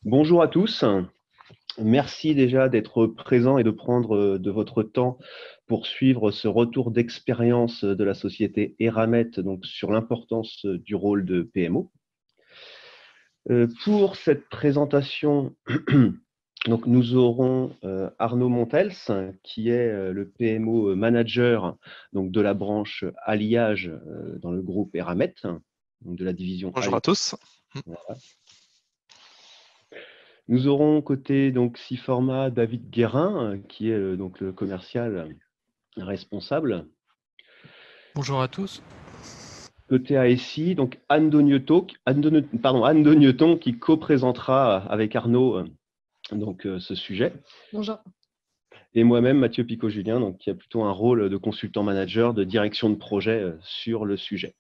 Bonjour à tous. Merci déjà d'être présents et de prendre de votre temps pour suivre ce retour d'expérience de la société Eramet donc sur l'importance du rôle de PMO. Pour cette présentation, donc nous aurons Arnaud Montels, qui est le PMO manager donc de la branche alliage dans le groupe Eramet, donc de la division Bonjour alliage. à tous. Voilà. Nous aurons côté donc Siforma David Guérin, qui est donc le commercial responsable. Bonjour à tous. Côté ASI, donc Anne Dogneton, qui co-présentera avec Arnaud donc ce sujet. Bonjour. Et moi-même, Mathieu Picot-Julien, donc qui a plutôt un rôle de consultant manager, de direction de projet sur le sujet.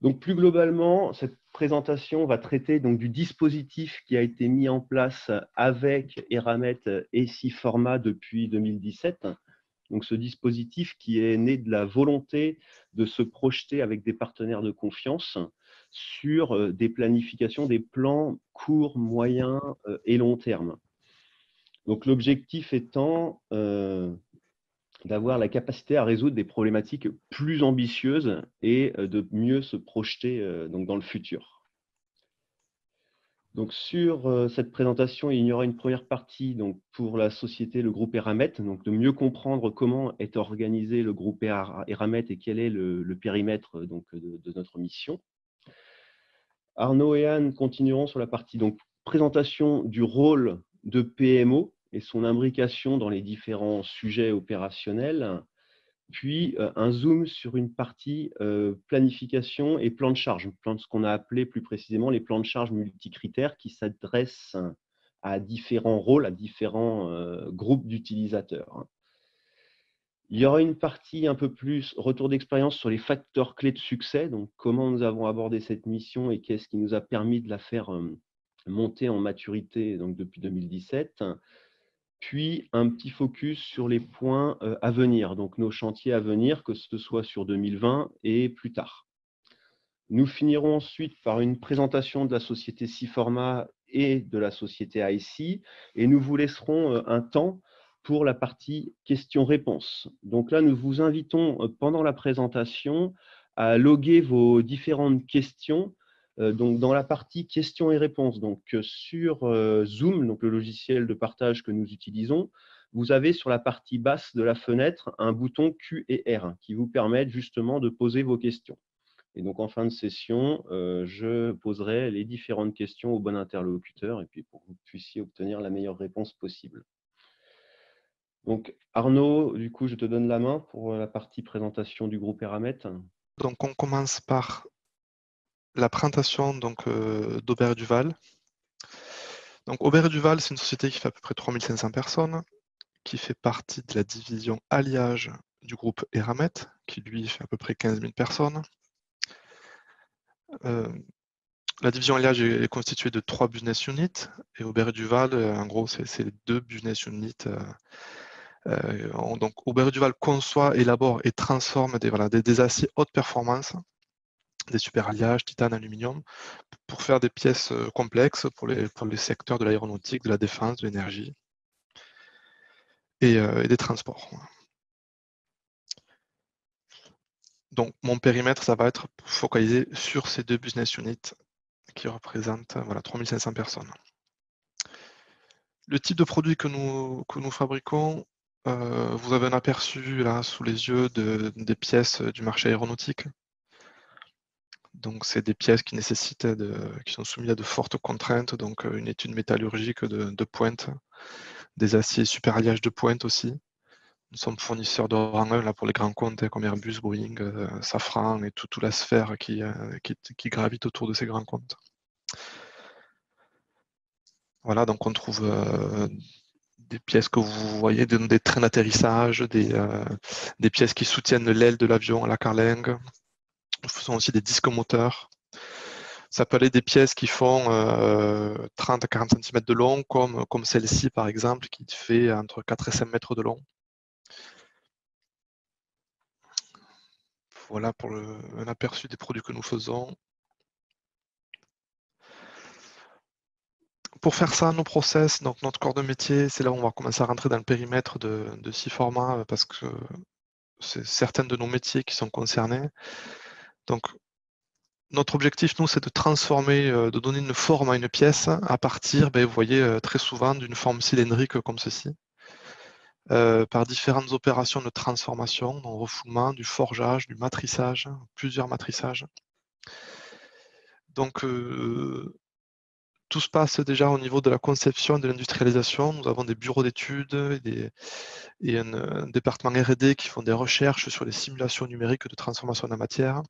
Donc plus globalement, cette présentation va traiter donc du dispositif qui a été mis en place avec Eramet et Siforma depuis 2017. Donc ce dispositif qui est né de la volonté de se projeter avec des partenaires de confiance sur des planifications, des plans court, moyen et long terme. Donc l'objectif étant d'avoir la capacité à résoudre des problématiques plus ambitieuses et de mieux se projeter donc dans le futur. Donc sur cette présentation, il y aura une première partie donc, pour la société, le groupe Eramet, donc de mieux comprendre comment est organisé le groupe Eramet et quel est le périmètre donc, de notre mission. Arnaud et Anne continueront sur la partie donc, présentation du rôle de PMO et son imbrication dans les différents sujets opérationnels, puis un zoom sur une partie planification et plan de charge, ce qu'on a appelé plus précisément les plans de charge multicritères qui s'adressent à différents rôles, à différents groupes d'utilisateurs. Il y aura une partie un peu plus retour d'expérience sur les facteurs clés de succès, donc comment nous avons abordé cette mission et qu'est-ce qui nous a permis de la faire monter en maturité donc, depuis 2017. Puis un petit focus sur les points à venir, donc nos chantiers à venir, que ce soit sur 2020 et plus tard. Nous finirons ensuite par une présentation de la société Siforma et de la société ASI, et nous vous laisserons un temps pour la partie questions-réponses. Donc là, nous vous invitons pendant la présentation à loguer vos différentes questions donc dans la partie questions et réponses. Donc sur Zoom, donc le logiciel de partage que nous utilisons, vous avez sur la partie basse de la fenêtre un bouton Q et R qui vous permettent justement de poser vos questions. Et donc en fin de session, je poserai les différentes questions au bon interlocuteur et puis pour que vous puissiez obtenir la meilleure réponse possible. Donc Arnaud, du coup, je te donne la main pour la partie présentation du groupe Eramet. Donc on commence par la présentation d'Aubert & Duval. Donc Aubert & Duval, c'est une société qui fait à peu près 3500 personnes, qui fait partie de la division alliage du groupe Eramet, qui lui fait à peu près 15 000 personnes. La division alliage est constituée de 3 business units, et Aubert & Duval, en gros, c'est les 2 business units. Donc Aubert & Duval conçoit, élabore et transforme des aciers haute performance, des super alliages, titane, aluminium, pour faire des pièces complexes pour les secteurs de l'aéronautique, de la défense, de l'énergie et des transports. Donc mon périmètre, ça va être focalisé sur ces 2 business units qui représentent 3500 personnes. Le type de produit que nous fabriquons, vous avez un aperçu là sous les yeux des pièces du marché aéronautique. Donc c'est des pièces qui nécessitent qui sont soumises à de fortes contraintes, donc une étude métallurgique de pointe, des aciers super alliages de pointe aussi. Nous sommes fournisseurs de rang 1 là, pour les grands comptes comme Airbus, Boeing, Safran et toute la sphère qui gravite autour de ces grands comptes. Voilà, donc on trouve des pièces que vous voyez, des trains d'atterrissage, des pièces qui soutiennent l'aile de l'avion à la carlingue. Nous faisons aussi des disques moteurs. Ça peut aller des pièces qui font 30 à 40 cm de long, comme celle-ci par exemple, qui fait entre 4 et 5 mètres de long. Voilà pour un aperçu des produits que nous faisons. pour faire ça, nos process, donc notre corps de métier, c'est là où on va commencer à rentrer dans le périmètre de SIFORMA parce que c'est certains de nos métiers qui sont concernés. Donc, notre objectif, nous, c'est de transformer, de donner une forme à une pièce à partir, vous voyez, très souvent d'une forme cylindrique comme ceci, par différentes opérations de transformation, donc refoulement, du forgeage, du matrissage, plusieurs matrissages. Donc, tout se passe déjà au niveau de la conception et de l'industrialisation. Nous avons des bureaux d'études et un département R&D qui font des recherches sur les simulations numériques de transformation de la matière.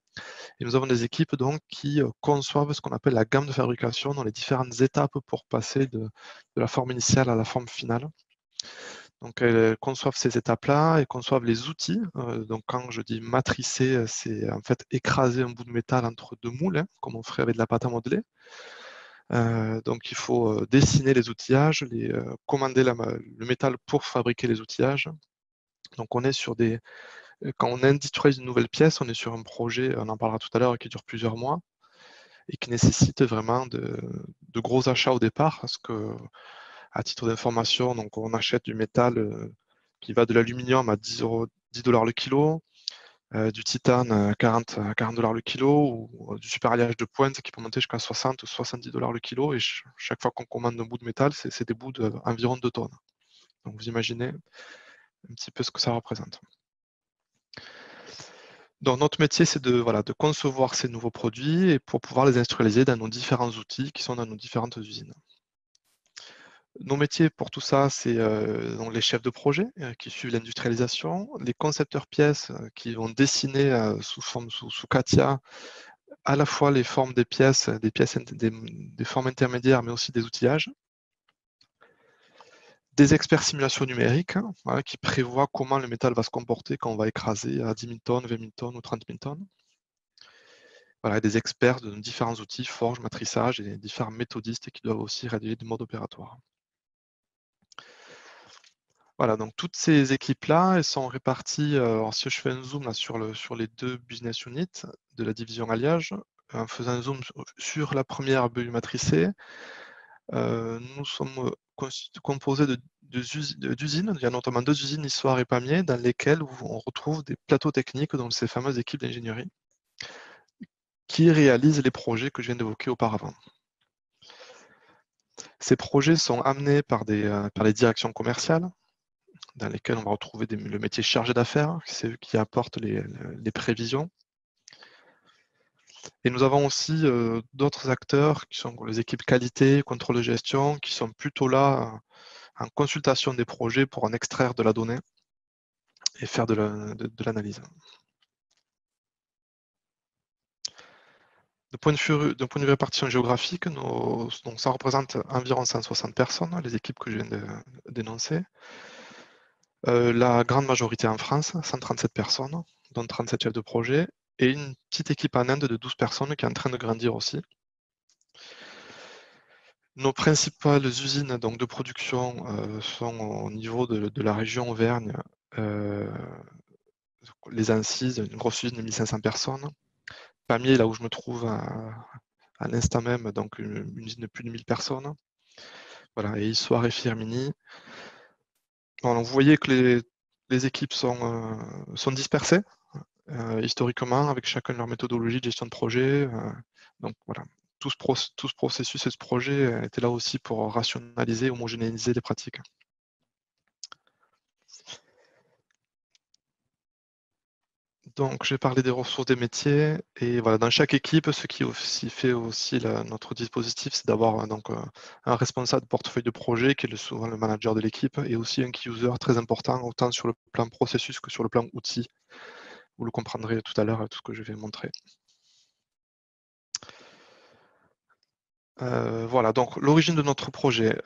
Et nous avons des équipes donc qui conçoivent ce qu'on appelle la gamme de fabrication dans les différentes étapes pour passer de la forme initiale à la forme finale. Donc elles conçoivent ces étapes-là et conçoivent les outils. Donc quand je dis matrisser, c'est en fait écraser un bout de métal entre deux moules, hein, comme on ferait avec de la pâte à modeler. Donc il faut dessiner les outillages, commander le métal pour fabriquer les outillages. Donc on est sur quand on industrialise une nouvelle pièce, on est sur un projet, on en parlera tout à l'heure, qui dure plusieurs mois et qui nécessite vraiment de gros achats au départ, parce que, à titre d'information, donc on achète du métal qui va de l'aluminium à 10 $ le kilo, du titane à 40 $ le kilo, ou du super alliage de pointe qui peut monter jusqu'à 60 ou 70 $ le kilo, et chaque fois qu'on commande un bout de métal, c'est des bouts d'environ 2 tonnes. Donc vous imaginez un petit peu ce que ça représente. Donc notre métier, c'est de concevoir ces nouveaux produits et pour pouvoir les industrialiser dans nos différents outils qui sont dans nos différentes usines. Nos métiers pour tout ça, c'est donc les chefs de projet qui suivent l'industrialisation, les concepteurs pièces qui vont dessiner sous CATIA à la fois les formes des pièces, des formes intermédiaires, mais aussi des outillages. Des experts simulation numérique qui prévoient comment le métal va se comporter quand on va écraser à 10 000 tonnes, 20 000 tonnes ou 30 000 tonnes. Voilà, des experts de différents outils, forge, matrissage, et différents méthodistes qui doivent aussi rédiger des modes opératoires. Voilà, donc toutes ces équipes-là, elles sont réparties, alors si je fais un zoom là, sur les deux business units de la division alliage, en faisant un zoom sur la première BU matricée, nous sommes composés d'usines, il y a notamment 2 usines, Issoire et Pamiers, dans lesquelles on retrouve des plateaux techniques, donc ces fameuses équipes d'ingénierie, qui réalisent les projets que je viens d'évoquer auparavant. Ces projets sont amenés par les directions commerciales, dans lesquelles on va retrouver le métier chargé d'affaires, c'est eux qui apportent les prévisions. Et nous avons aussi d'autres acteurs qui sont les équipes qualité, contrôle de gestion, qui sont plutôt là en consultation des projets pour en extraire de la donnée et faire de l'analyse. D'un point de vue répartition géographique, donc ça représente environ 160 personnes, les équipes que je viens d'énoncer. La grande majorité en France, 137 personnes, dont 37 chefs de projet, et une petite équipe en Inde de 12 personnes qui est en train de grandir aussi. Nos principales usines donc, de production sont au niveau de la région Auvergne, les Ancises, une grosse usine de 1500 personnes. Pamiers, là où je me trouve à l'instant même, donc une usine de plus de 1000 personnes. Voilà, et Issoire et Firminy. Alors, vous voyez que les équipes sont dispersées historiquement, avec chacun leur méthodologie de gestion de projet. Donc voilà, tout ce processus et ce projet était là aussi pour rationaliser, homogénéiser les pratiques. Donc, j'ai parlé des ressources des métiers, et voilà, dans chaque équipe, ce qui aussi fait aussi notre dispositif, c'est d'avoir un responsable de portefeuille de projet, qui est souvent le manager de l'équipe, et aussi un key user très important, autant sur le plan processus que sur le plan outil. Vous le comprendrez tout à l'heure, tout ce que je vais montrer. Voilà, donc l'origine de notre projet.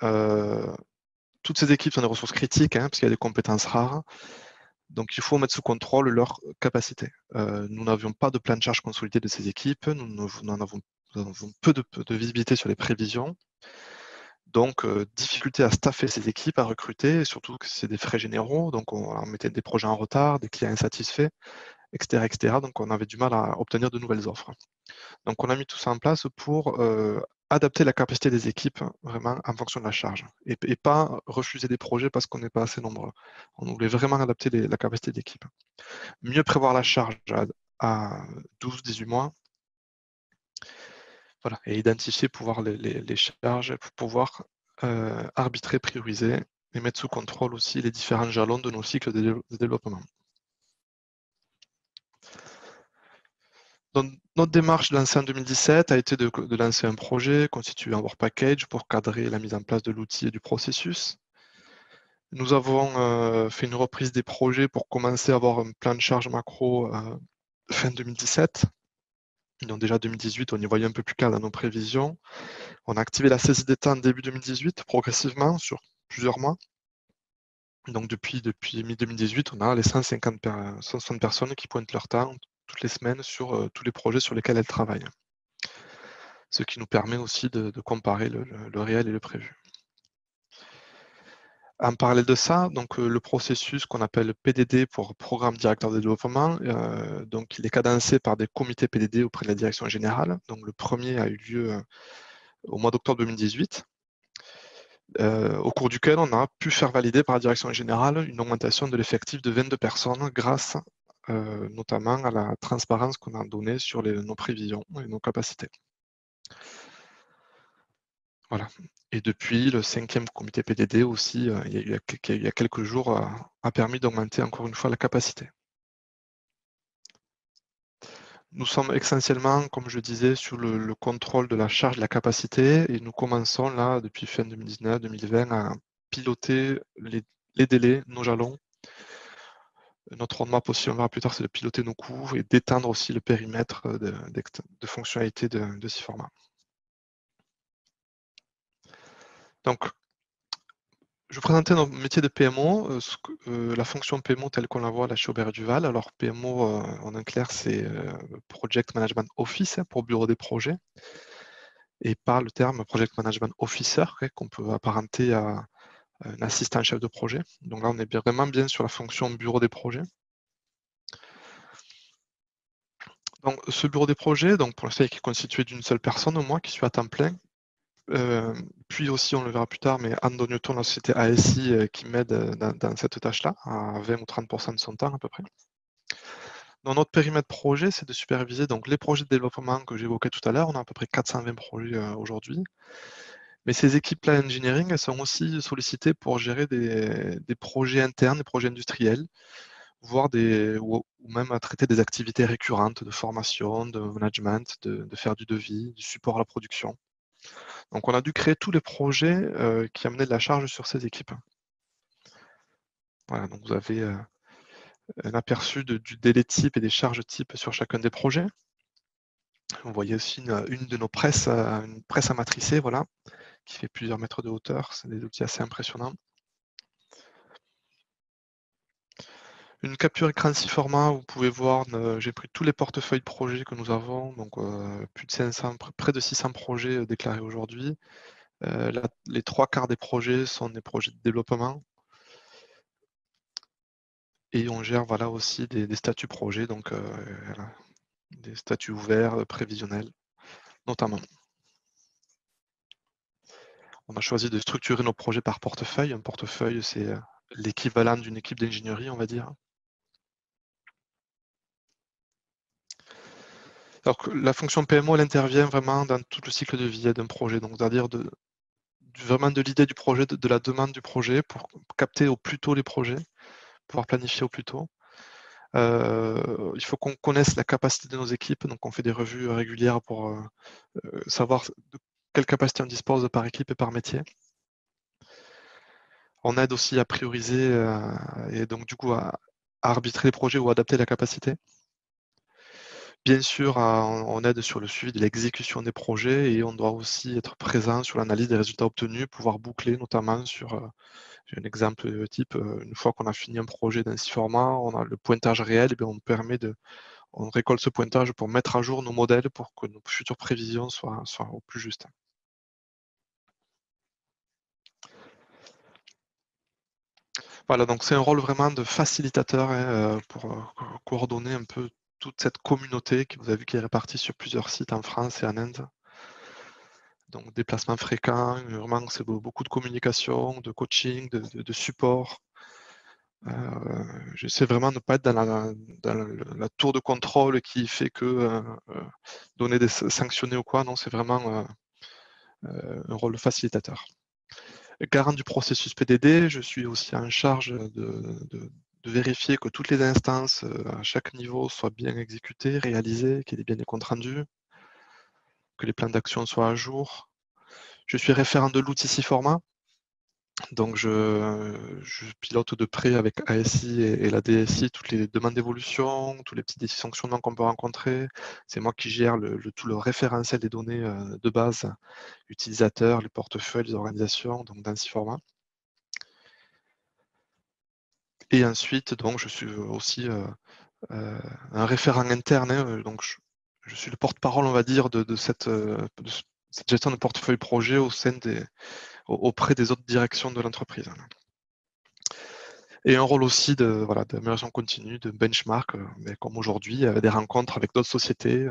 Toutes ces équipes sont des ressources critiques, parce qu'il y a des compétences rares. Donc il faut mettre sous contrôle leur capacité. Nous n'avions pas de plan de charge consolidé de ces équipes, nous avons peu de visibilité sur les prévisions. Donc difficulté à staffer ces équipes, à recruter, et surtout que c'est des frais généraux, donc on mettait des projets en retard, des clients insatisfaits, etc. Donc, on avait du mal à obtenir de nouvelles offres. Donc, on a mis tout ça en place pour adapter la capacité des équipes vraiment en fonction de la charge et pas refuser des projets parce qu'on n'est pas assez nombreux. On voulait vraiment adapter la capacité d'équipe. Mieux prévoir la charge à 12-18 mois. Voilà, et identifier pouvoir les charges pour pouvoir arbitrer, prioriser et mettre sous contrôle aussi les différents jalons de nos cycles de développement. Donc, notre démarche lancée en 2017 a été de lancer un projet constitué en Work Package pour cadrer la mise en place de l'outil et du processus. Nous avons fait une reprise des projets pour commencer à avoir un plan de charge macro fin 2017. Donc déjà 2018, on y voyait un peu plus clair dans nos prévisions. On a activé la saisie d'état en début 2018, progressivement, sur plusieurs mois. Donc depuis mi-2018, on a les 160 personnes qui pointent leur temps toutes les semaines sur tous les projets sur lesquels elles travaillent. Ce qui nous permet aussi de comparer le réel et le prévu. En parallèle de ça, donc, le processus qu'on appelle PDD pour Programme Directeur de Développement, donc il est cadencé par des comités PDD auprès de la direction générale. Donc le premier a eu lieu au mois d'octobre 2018, au cours duquel on a pu faire valider par la direction générale une augmentation de l'effectif de 22 personnes grâce notamment à la transparence qu'on a donnée sur nos prévisions et nos capacités. Voilà. Et depuis, le 5e comité PDD aussi, il y a quelques jours, a permis d'augmenter encore une fois la capacité. Nous sommes essentiellement, comme je disais, sur le contrôle de la charge de la capacité et nous commençons là, depuis fin 2019-2020, à piloter les délais, nos jalons. Notre roadmap aussi, on verra plus tard, c'est de piloter nos coûts et d'étendre aussi le périmètre de fonctionnalité de Siforma. Donc, je vais présenter notre métier de PMO, la fonction PMO telle qu'on la voit là chez Aubert & Duval. Alors PMO, en un clair, c'est Project Management Office pour bureau des projets, et pas le terme Project Management Officer qu'on peut apparenter à un assistant chef de projet. Donc là, on est vraiment bien sur la fonction bureau des projets. Donc ce bureau des projets, donc pour l'instant, qui est constitué d'une seule personne, moi, qui suis à temps plein. Puis aussi, on le verra plus tard, mais Anne Dogneton, la société ASI, qui m'aide dans cette tâche-là, à 20 ou 30% de son temps à peu près. Dans notre périmètre projet, c'est de superviser donc, les projets de développement que j'évoquais tout à l'heure. On a à peu près 420 projets aujourd'hui. Mais ces équipes-là engineering, elles sont aussi sollicitées pour gérer des projets internes, des projets industriels, voire ou même à traiter des activités récurrentes de formation, de management, de faire du devis, du support à la production. Donc on a dû créer tous les projets qui amenaient de la charge sur ces équipes. Voilà, donc vous avez un aperçu du délai type et des charges types sur chacun des projets. Vous voyez aussi une de nos presses, une presse à matricer, voilà, qui fait plusieurs mètres de hauteur. C'est des outils assez impressionnants. Une capture écran 6 formats, vous pouvez voir, j'ai pris tous les portefeuilles de projets que nous avons, donc plus de 500, près de 600 projets déclarés aujourd'hui. Les 3/4 des projets sont des projets de développement. Et on gère voilà, aussi des statuts projets, donc voilà, des statuts ouverts, prévisionnels, notamment. On a choisi de structurer nos projets par portefeuille. Un portefeuille, c'est l'équivalent d'une équipe d'ingénierie, on va dire. Alors que la fonction PMO, elle intervient vraiment dans tout le cycle de vie d'un projet, donc c'est-à-dire vraiment de l'idée du projet, de la demande du projet, pour capter au plus tôt les projets, pouvoir planifier au plus tôt. Il faut qu'on connaisse la capacité de nos équipes, donc on fait des revues régulières pour savoir de quelle capacité on dispose par équipe et par métier. On aide aussi à prioriser et donc du coup à arbitrer les projets ou adapter la capacité. Bien sûr, on aide sur le suivi de l'exécution des projets et on doit aussi être présent sur l'analyse des résultats obtenus, pouvoir boucler notamment sur, j'ai un exemple type, une fois qu'on a fini un projet dans 6 formats, on a le pointage réel, et bien on récolte ce pointage pour mettre à jour nos modèles pour que nos futures prévisions soient au plus justes. Voilà, donc c'est un rôle vraiment de facilitateur pour coordonner un peu toute cette communauté que vous avez vu qui est répartie sur plusieurs sites en France et en Inde. Donc déplacements fréquents, vraiment c'est beaucoup de communication, de coaching, de support. J'essaie vraiment de ne pas être dans la tour de contrôle qui fait que donner des sanctionner ou quoi, non, c'est vraiment un rôle de facilitateur. Garant du processus PDD, je suis aussi en charge de vérifier que toutes les instances à chaque niveau soient bien exécutées, réalisées, qu'il y ait bien des comptes rendus, que les plans d'action soient à jour. Je suis référent de l'outil SIFORMA, donc je pilote de près avec ASI et la DSI toutes les demandes d'évolution, tous les petits dysfonctionnements qu'on peut rencontrer. C'est moi qui gère tout le référentiel des données de base, utilisateurs, les portefeuilles, les organisations, donc dans SIFORMA. Et ensuite, donc, je suis aussi un référent interne, donc je suis le porte-parole, on va dire, de cette gestion de portefeuille projet auprès des autres directions de l'entreprise. Et un rôle aussi d'amélioration continue, de benchmark, mais comme aujourd'hui, des rencontres avec d'autres sociétés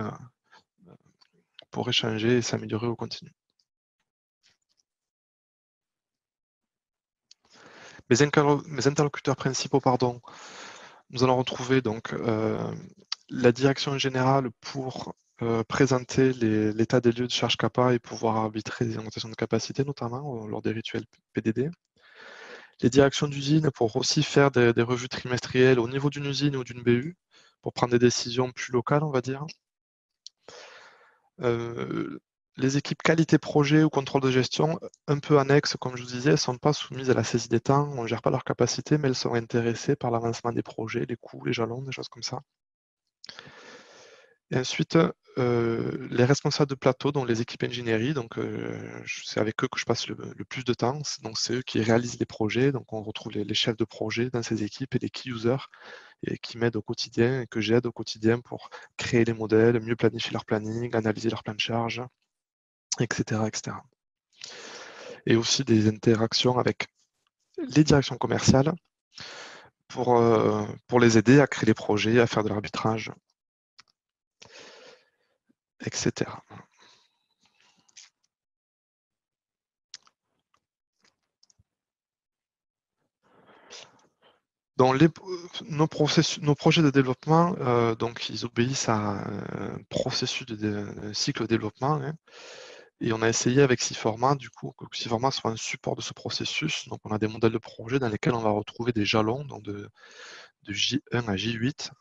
pour échanger et s'améliorer au continu. Mes interlocuteurs principaux, pardon, nous allons retrouver donc la direction générale pour présenter l'état des lieux de charge CAPA et pouvoir arbitrer des augmentations de capacité, notamment lors des rituels PDD. Les directions d'usine pour aussi faire des revues trimestrielles au niveau d'une usine ou d'une BU pour prendre des décisions plus locales, on va dire. Les équipes qualité projet ou contrôle de gestion, un peu annexes, comme je vous disais, ne sont pas soumises à la saisie des temps, on ne gère pas leurs capacités, mais elles sont intéressées par l'avancement des projets, les coûts, les jalons, des choses comme ça. Et ensuite, les responsables de plateau, dont les équipes ingénierie, donc c'est avec eux que je passe le plus de temps. Donc c'est eux qui réalisent les projets. Donc on retrouve les chefs de projet dans ces équipes et les key users et qui m'aident au quotidien et que j'aide au quotidien pour créer les modèles, mieux planifier leur planning, analyser leur plan de charge, etc., etc. Et aussi des interactions avec les directions commerciales pour les aider à créer les projets, à faire de l'arbitrage, etc. Dans nos projets de développement, donc ils obéissent à un processus de cycle de développement, hein, et on a essayé avec SIFORMA, du coup, que SIFORMA soit un support de ce processus. Donc on a des modèles de projet dans lesquels on va retrouver des jalons, donc de J1 à J8.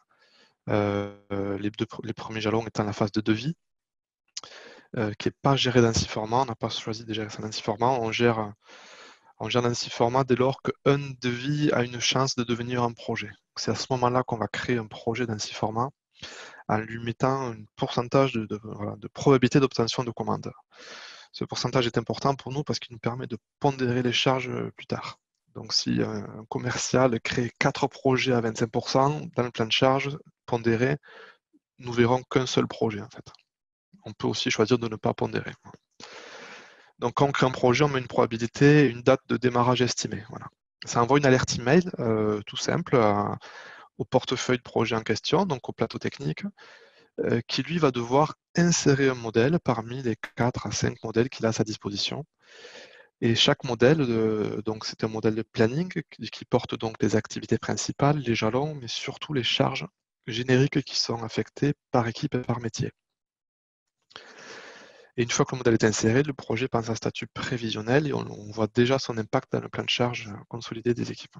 Les premiers jalons étant la phase de devis, qui n'est pas gérée dans SIFORMA. On n'a pas choisi de gérer ça dans SIFORMA. On gère dans SIFORMA dès lors qu'un devis a une chance de devenir un projet. C'est à ce moment-là qu'on va créer un projet dans SIFORMA en lui mettant un pourcentage de probabilité d'obtention de commande. Ce pourcentage est important pour nous parce qu'il nous permet de pondérer les charges plus tard. Donc si un commercial crée 4 projets à 25%, dans le plan de charge pondéré, nous verrons qu'un seul projet en fait. On peut aussi choisir de ne pas pondérer. Donc quand on crée un projet, on met une probabilité et une date de démarrage estimée. Voilà. Ça envoie une alerte email tout simple au portefeuille de projet en question, donc au plateau technique, qui lui va devoir insérer un modèle parmi les 4 à 5 modèles qu'il a à sa disposition. Et chaque modèle, donc c'est un modèle de planning qui porte donc les activités principales, les jalons, mais surtout les charges génériques qui sont affectées par équipe et par métier. Et une fois que le modèle est inséré, le projet passe à un statut prévisionnel et on voit déjà son impact dans le plan de charge consolidé des équipes.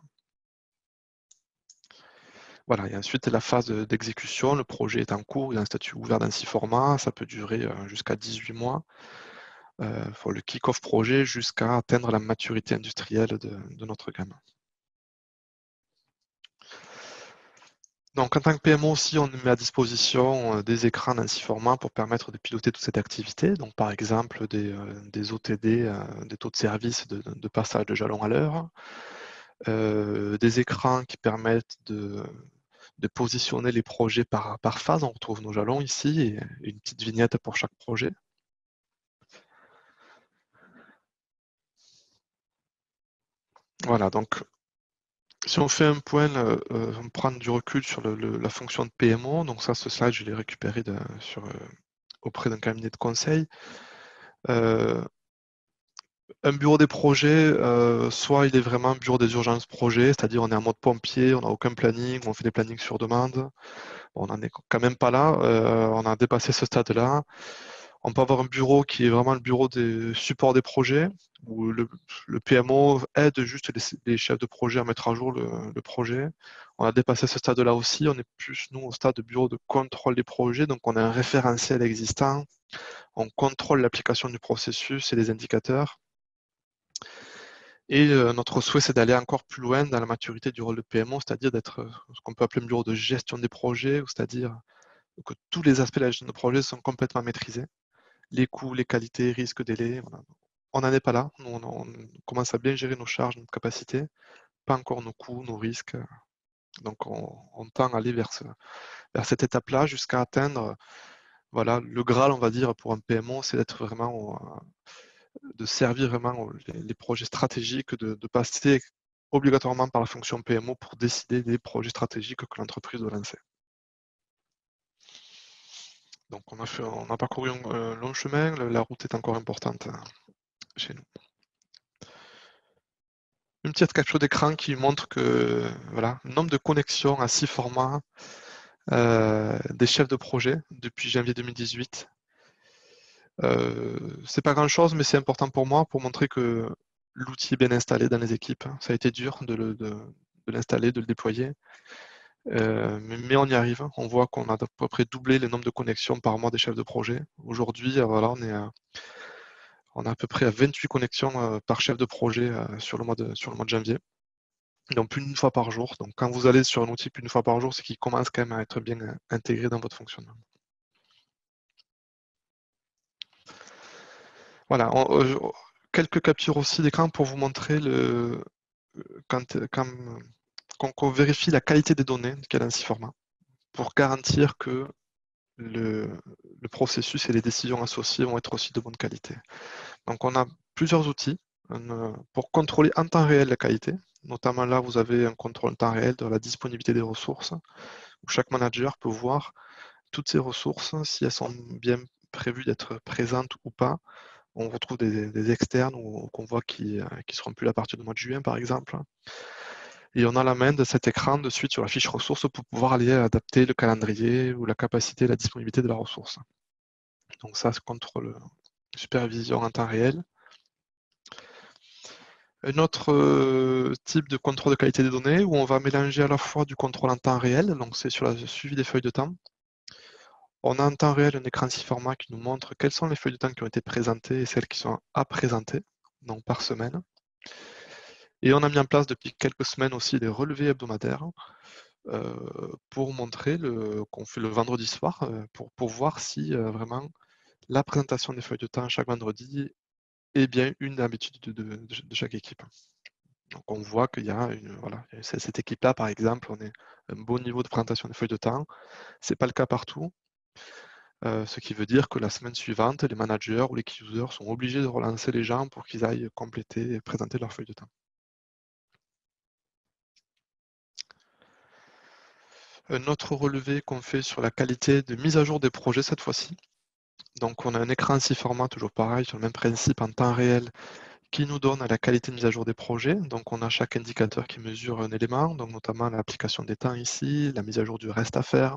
Voilà, et ensuite la phase d'exécution, le projet est en cours, il a un statut ouvert dans 6 formats, ça peut durer jusqu'à 18 mois. Pour le kick-off projet jusqu'à atteindre la maturité industrielle de notre gamme. Donc en tant que PMO aussi, on met à disposition des écrans dans 6 formats pour permettre de piloter toute cette activité. Donc par exemple des OTD, des taux de service de passage de jalons à l'heure, des écrans qui permettent de positionner les projets par phase. On retrouve nos jalons ici et une petite vignette pour chaque projet. Voilà, donc Si on fait un point, on prend du recul sur la fonction de PMO, donc ça, ce slide, je l'ai récupéré auprès d'un cabinet de conseil. Un bureau des projets, soit il est vraiment un bureau des urgences projet, c'est-à-dire on est en mode pompier, on n'a aucun planning, on fait des plannings sur demande. On n'en est quand même pas là, on a dépassé ce stade-là. On peut avoir un bureau qui est vraiment le bureau des supports des projets, où le PMO aide juste les chefs de projet à mettre à jour le projet. On a dépassé ce stade-là aussi, on est plus, nous, au stade de bureau de contrôle des projets, donc on a un référentiel existant, on contrôle l'application du processus et les indicateurs. Et notre souhait, c'est d'aller encore plus loin dans la maturité du rôle de PMO, c'est-à-dire d'être ce qu'on peut appeler un bureau de gestion des projets, c'est-à-dire que tous les aspects de la gestion de projet sont complètement maîtrisés. Les coûts, les qualités, risques, délais, on n'en est pas là. Nous, on commence à bien gérer nos charges, notre capacité, pas encore nos coûts, nos risques. Donc, on tend à aller vers cette étape-là jusqu'à atteindre le Graal, on va dire, pour un PMO, c'est d'être vraiment de servir vraiment les projets stratégiques, de passer obligatoirement par la fonction PMO pour décider des projets stratégiques que l'entreprise doit lancer. Donc on a parcouru un long chemin, la route est encore importante chez nous. Une petite capture d'écran qui montre que le nombre de connexions à 6 formats des chefs de projet depuis janvier 2018. C'est pas grand chose, mais c'est important pour moi pour montrer que l'outil est bien installé dans les équipes. Ça a été dur de l'installer, de le déployer. Mais on y arrive. On voit qu'on a à peu près doublé le nombre de connexions par mois des chefs de projet. Aujourd'hui, on est à peu près à 28 connexions par chef de projet sur le mois de janvier. Donc plus d'une fois par jour. Donc quand vous allez sur un outil plus d'une fois par jour, c'est qu'il commence quand même à être bien intégré dans votre fonctionnement. Voilà, quelques captures aussi d'écran pour vous montrer quand on vérifie la qualité des données qu'il y a dans ces formats, pour garantir que le processus et les décisions associées vont être aussi de bonne qualité. Donc on a plusieurs outils pour contrôler en temps réel la qualité. Notamment là, vous avez un contrôle en temps réel de la disponibilité des ressources, où chaque manager peut voir toutes ces ressources, si elles sont bien prévues d'être présentes ou pas. On retrouve des externes qu'on voit qui ne seront plus là à partir du mois de juin, par exemple. Et on a la main de cet écran de suite sur la fiche ressources pour pouvoir aller adapter le calendrier ou la capacité, la disponibilité de la ressource. Donc ça, c'est contrôle, supervision en temps réel. Un autre type de contrôle de qualité des données où on va mélanger à la fois du contrôle en temps réel, donc c'est sur le suivi des feuilles de temps. On a en temps réel un écran 6 formats qui nous montre quelles sont les feuilles de temps qui ont été présentées et celles qui sont à présenter, donc par semaine. Et on a mis en place depuis quelques semaines aussi des relevés hebdomadaires pour montrer qu'on fait le vendredi soir, pour voir si vraiment la présentation des feuilles de temps chaque vendredi est bien une habitude de chaque équipe. Donc on voit qu'il y a cette équipe-là, par exemple, on est à un bon niveau de présentation des feuilles de temps. Ce n'est pas le cas partout. Ce qui veut dire que la semaine suivante, les managers ou les key users sont obligés de relancer les gens pour qu'ils aillent compléter et présenter leur feuille de temps. Un autre relevé qu'on fait sur la qualité de mise à jour des projets cette fois-ci. Donc on a un écran 6 formats, toujours pareil, sur le même principe en temps réel, qui nous donne la qualité de mise à jour des projets. Donc on a chaque indicateur qui mesure un élément, donc notamment l'application des temps ici, la mise à jour du reste à faire.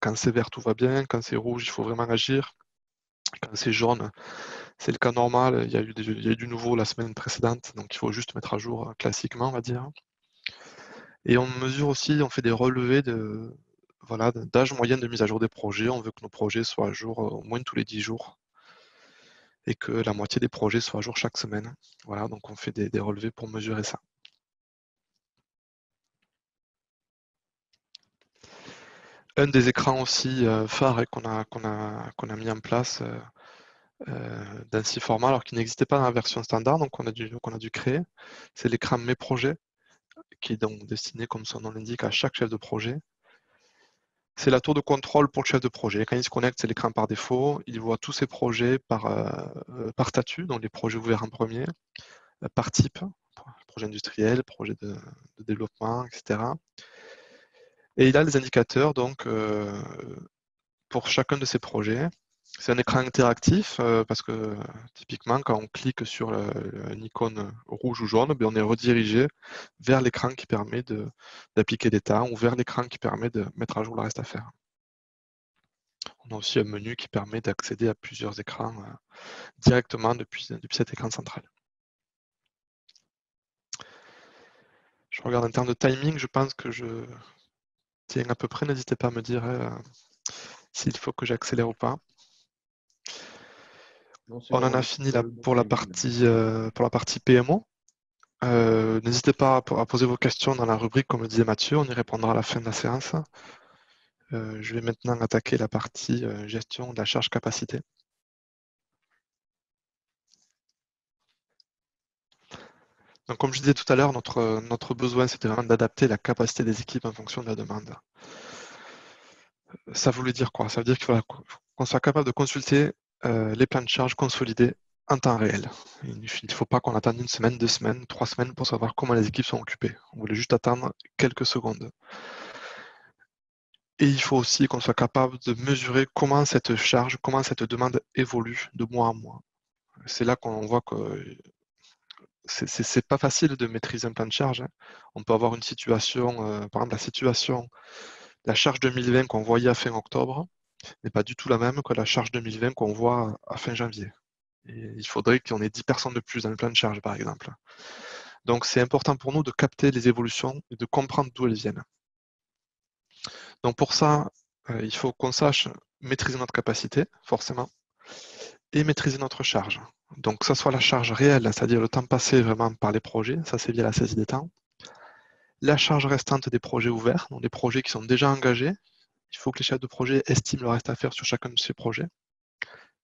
Quand c'est vert, tout va bien. Quand c'est rouge, il faut vraiment agir. Quand c'est jaune, c'est le cas normal. Il y a eu du nouveau la semaine précédente, donc il faut juste mettre à jour classiquement, on va dire. Et on mesure aussi, on fait des relevés d'âge moyen de mise à jour des projets. On veut que nos projets soient à jour au moins tous les 10 jours et que la moitié des projets soient à jour chaque semaine. Voilà, donc on fait des relevés pour mesurer ça. Un des écrans aussi phares qu'on a mis en place dans 6 formats, alors qu'il n'existait pas dans la version standard, donc on a dû créer, c'est l'écran Mes projets, qui est donc destiné, comme son nom l'indique, à chaque chef de projet. C'est la tour de contrôle pour le chef de projet. Quand il se connecte, c'est l'écran par défaut. Il voit tous ses projets par statut, donc les projets ouverts en premier, par type, projet industriel, projet de développement, etc. Et il a les indicateurs donc pour chacun de ces projets. C'est un écran interactif parce que typiquement quand on clique sur une icône rouge ou jaune, on est redirigé vers l'écran qui permet d'appliquer des temps ou vers l'écran qui permet de mettre à jour le reste à faire. On a aussi un menu qui permet d'accéder à plusieurs écrans directement depuis cet écran central. Je regarde en termes de timing, je pense que je tiens à peu près, n'hésitez pas à me dire s'il faut que j'accélère ou pas. Non, On en a fini là pour la partie PMO. N'hésitez pas à poser vos questions dans la rubrique, comme le disait Mathieu, on y répondra à la fin de la séance. Je vais maintenant attaquer la partie gestion de la charge capacité. Donc, comme je disais tout à l'heure, notre besoin, c'était vraiment d'adapter la capacité des équipes en fonction de la demande. Ça voulait dire quoi? Ça veut dire qu'il faut qu'on soit capable de consulter les plans de charge consolidés en temps réel. Il ne faut pas qu'on attende 1 semaine, 2 semaines, 3 semaines pour savoir comment les équipes sont occupées. On voulait juste attendre quelques secondes. Et il faut aussi qu'on soit capable de mesurer comment cette charge, comment cette demande évolue de mois en mois. C'est là qu'on voit que c'est pas facile de maîtriser un plan de charge. On peut avoir une situation, par exemple la charge 2020 qu'on voyait à fin octobre n'est pas du tout la même que la charge 2020 qu'on voit à fin janvier. Et il faudrait qu'on ait 10 personnes de plus dans le plan de charge, par exemple. Donc c'est important pour nous de capter les évolutions et de comprendre d'où elles viennent. Donc pour ça, il faut qu'on sache maîtriser notre capacité, forcément, et maîtriser notre charge. Donc que ce soit la charge réelle, c'est-à-dire le temps passé vraiment par les projets, ça c'est via la saisie des temps. La charge restante des projets ouverts, donc des projets qui sont déjà engagés. Il faut que les chefs de projet estiment le reste à faire sur chacun de ces projets.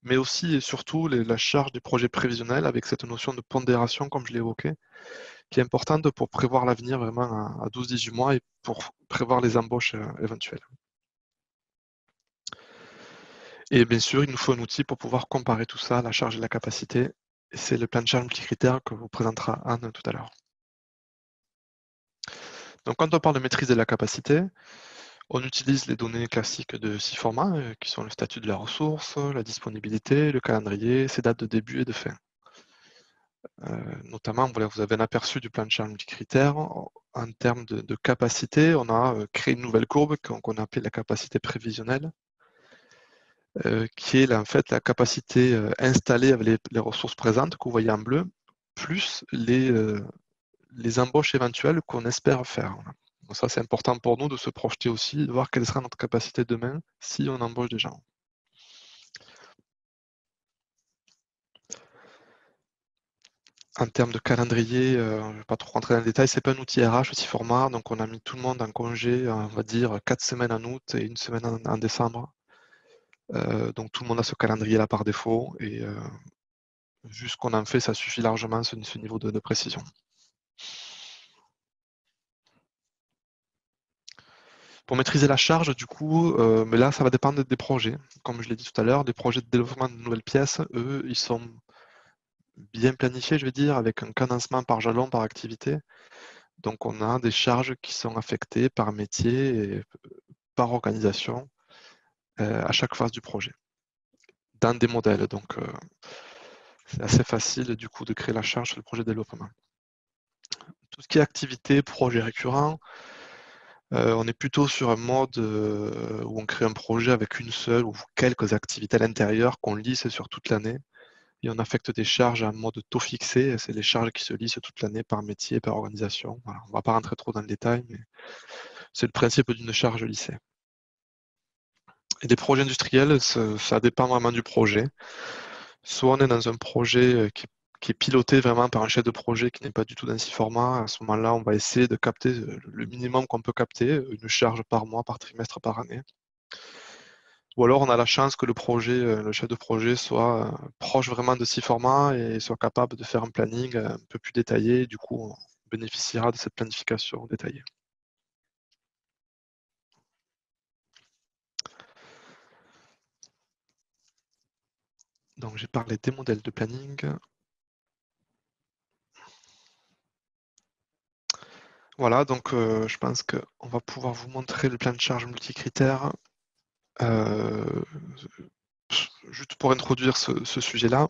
Mais aussi et surtout la charge des projets prévisionnels avec cette notion de pondération, comme je l'ai évoqué, qui est importante pour prévoir l'avenir vraiment à 12-18 mois et pour prévoir les embauches éventuelles. Et bien sûr, il nous faut un outil pour pouvoir comparer tout ça, la charge et la capacité. C'est le plan de charge multicritère que vous présentera Anne tout à l'heure. Donc quand on parle de maîtrise de la capacité, on utilise les données classiques de 6 formats, qui sont le statut de la ressource, la disponibilité, le calendrier, ses dates de début et de fin. Notamment, voilà, vous avez un aperçu du plan de charge multicritère. En termes de capacité, on a créé une nouvelle courbe qu'on a appelée la capacité prévisionnelle, qui est là, en fait la capacité installée avec les ressources présentes que vous voyez en bleu, plus les embauches éventuelles qu'on espère faire. Voilà. Donc ça, c'est important pour nous de se projeter aussi, de voir quelle sera notre capacité demain si on embauche des gens. En termes de calendrier, je ne vais pas trop rentrer dans le détail, c'est pas un outil RH aussi format, donc on a mis tout le monde en congé, on va dire 4 semaines en août et 1 semaine en décembre. Donc tout le monde a ce calendrier-là par défaut et vu ce qu'on en fait, ça suffit largement ce niveau de précision. Pour maîtriser la charge, du coup, mais là, ça va dépendre des projets. Comme je l'ai dit tout à l'heure, les projets de développement de nouvelles pièces, eux, ils sont bien planifiés, je vais dire, avec un cadencement par jalon, par activité. Donc on a des charges qui sont affectées par métier et par organisation à chaque phase du projet, dans des modèles. Donc c'est assez facile du coup de créer la charge sur le projet de développement. Tout ce qui est activité, projet récurrent, on est plutôt sur un mode où on crée un projet avec une seule ou quelques activités à l'intérieur qu'on lisse sur toute l'année. Et on affecte des charges en mode taux fixé. C'est les charges qui se lissent toute l'année par métier, par organisation. Voilà. On ne va pas rentrer trop dans le détail, mais c'est le principe d'une charge lissée. Et des projets industriels, ça dépend vraiment du projet. Soit on est dans un projet qui est piloté vraiment par un chef de projet qui n'est pas du tout dans ce format. À ce moment-là, on va essayer de capter le minimum qu'on peut capter, une charge par mois, par trimestre, par année. Ou alors on a la chance que le chef de projet soit proche vraiment de ces formats et soit capable de faire un planning un peu plus détaillé. Du coup, on bénéficiera de cette planification détaillée. Donc j'ai parlé des modèles de planning. Voilà, donc je pense qu'on va pouvoir vous montrer le plan de charge multicritère. Juste pour introduire ce sujet-là,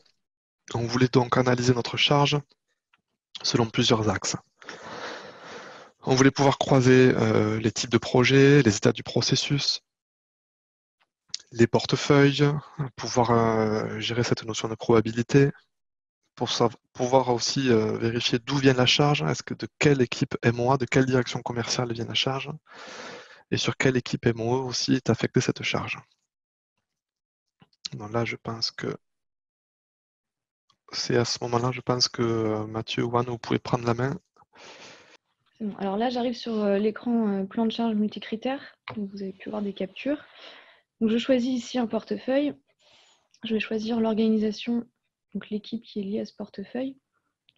on voulait donc analyser notre charge selon plusieurs axes. On voulait pouvoir croiser les types de projets, les états du processus, les portefeuilles, pouvoir gérer cette notion de probabilité, pour pouvoir aussi vérifier d'où vient la charge, est-ce que de quelle équipe MOA, de quelle direction commerciale vient la charge, et sur quelle équipe MOE aussi est affectée cette charge. Donc là, je pense que c'est à ce moment-là, je pense que Mathieu ou Anne, vous pouvez prendre la main. C'est bon. Alors là, j'arrive sur l'écran plan de charge multicritère. Donc vous avez pu voir des captures. Donc je choisis ici un portefeuille. Je vais choisir l'organisation, donc l'équipe qui est liée à ce portefeuille.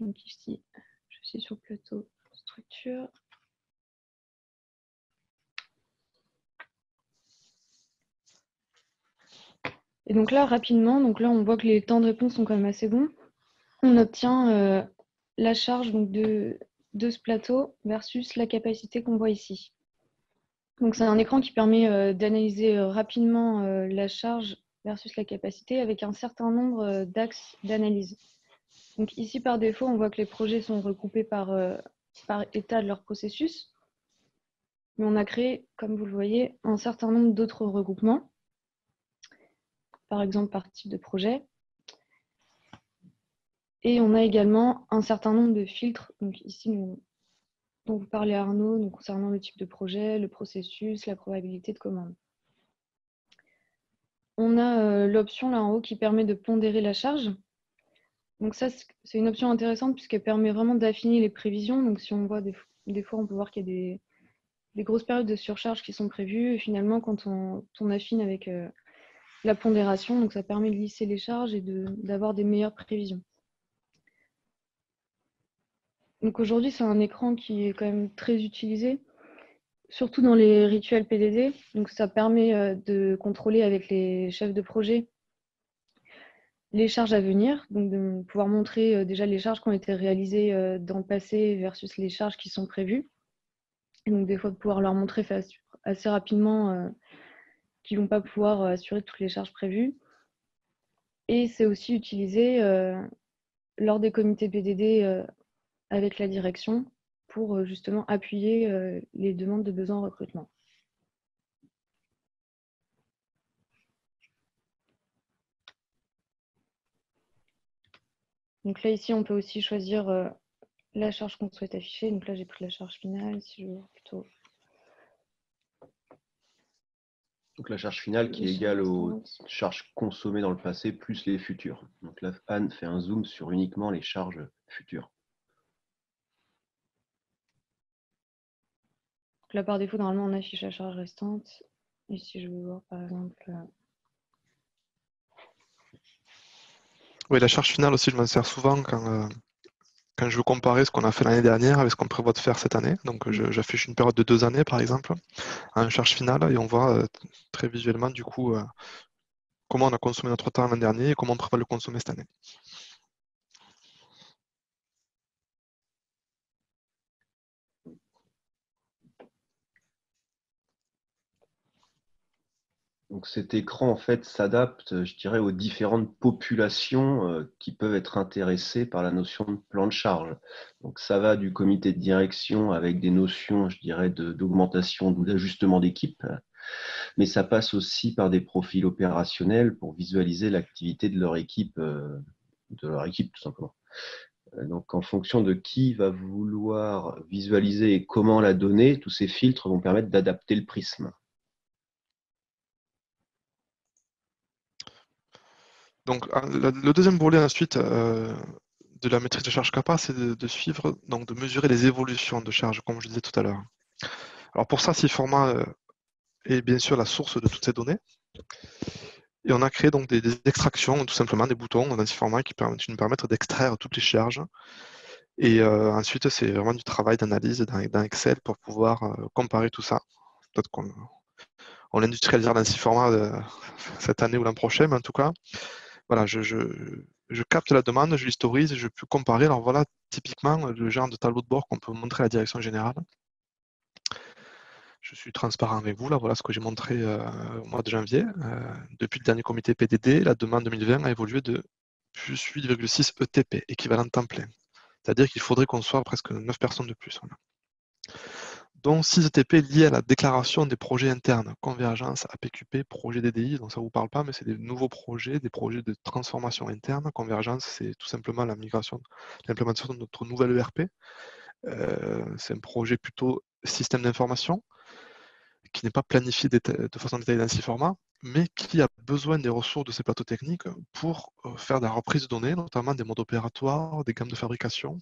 Donc ici, je suis sur plateau structure. Et donc là, rapidement, donc là, on voit que les temps de réponse sont quand même assez bons. On obtient la charge donc, de ce plateau versus la capacité qu'on voit ici. Donc c'est un écran qui permet d'analyser rapidement la charge versus la capacité avec un certain nombre d'axes d'analyse. Donc ici, par défaut, on voit que les projets sont regroupés par état de leur processus. Mais on a créé, comme vous le voyez, un certain nombre d'autres regroupements. Par exemple, par type de projet. Et on a également un certain nombre de filtres. Donc ici, dont vous parlez Arnaud, donc concernant le type de projet, le processus, la probabilité de commande. On a l'option là en haut qui permet de pondérer la charge. Donc ça, c'est une option intéressante puisqu'elle permet vraiment d'affiner les prévisions. Donc si on voit des fois, on peut voir qu'il y a des grosses périodes de surcharge qui sont prévues. Et finalement, quand on affine avec la pondération, donc ça permet de lisser les charges et d'avoir des meilleures prévisions. Donc aujourd'hui, c'est un écran qui est quand même très utilisé, surtout dans les rituels PDD. Donc ça permet de contrôler avec les chefs de projet les charges à venir, donc de pouvoir montrer déjà les charges qui ont été réalisées dans le passé versus les charges qui sont prévues. Et donc des fois de pouvoir leur montrer assez rapidement qu'ils ne vont pas pouvoir assurer toutes les charges prévues. Et c'est aussi utilisé lors des comités PDD avec la direction pour justement appuyer les demandes de besoin en recrutement. Donc là, ici, on peut aussi choisir la charge qu'on souhaite afficher. Donc là, j'ai pris la charge finale, si je veux plutôt. Donc la charge finale qui est égale aux charges consommées dans le passé plus les futures. Donc là, Anne fait un zoom sur uniquement les charges futures. Donc là, par défaut, normalement, on affiche la charge restante. Et si je veux voir, par exemple... Oui, la charge finale aussi, je m'en sers souvent quand je veux comparer ce qu'on a fait l'année dernière avec ce qu'on prévoit de faire cette année. Donc j'affiche une période de 2 années, par exemple, en charge finale, et on voit très visuellement, du coup, comment on a consommé notre temps l'an dernier et comment on prévoit de le consommer cette année. Donc cet écran en fait s'adapte, je dirais, aux différentes populations qui peuvent être intéressées par la notion de plan de charge. Donc ça va du comité de direction avec des notions, je dirais, d'augmentation ou d'ajustement d'équipe, mais ça passe aussi par des profils opérationnels pour visualiser l'activité de leur équipe tout simplement. Donc en fonction de qui va vouloir visualiser et comment la donner, tous ces filtres vont permettre d'adapter le prisme. Donc le deuxième volet ensuite de la maîtrise de charge CAPA, c'est de suivre, donc de mesurer les évolutions de charge, comme je disais tout à l'heure. Alors pour ça, SIFORMA est bien sûr la source de toutes ces données. Et on a créé donc des extractions, tout simplement des boutons dans SIFORMA qui nous permettent d'extraire toutes les charges. Et ensuite, c'est vraiment du travail d'analyse dans Excel pour pouvoir comparer tout ça. Peut-être qu'on l'industrialisera dans SIFORMA cette année ou l'an prochain, mais en tout cas, voilà, je capte la demande, je l'historise, je peux comparer. Alors voilà, typiquement, le genre de tableau de bord qu'on peut montrer à la direction générale. Je suis transparent avec vous, là, voilà ce que j'ai montré au mois de janvier. Depuis le dernier comité PDD, la demande 2020 a évolué de plus 8,6 ETP, équivalent temps plein. C'est-à-dire qu'il faudrait qu'on soit presque 9 personnes de plus. Voilà. Dont 6 ETP liés à la déclaration des projets internes, convergence, APQP, projet DDI, donc ça ne vous parle pas, mais c'est des nouveaux projets, des projets de transformation interne. Convergence, c'est tout simplement la migration, l'implémentation de notre nouvelle ERP. C'est un projet plutôt système d'information, qui n'est pas planifié de façon détaillée dans 6 formats, mais qui a besoin des ressources de ces plateaux techniques pour faire de la reprise de données, notamment des modes opératoires, des gammes de fabrication.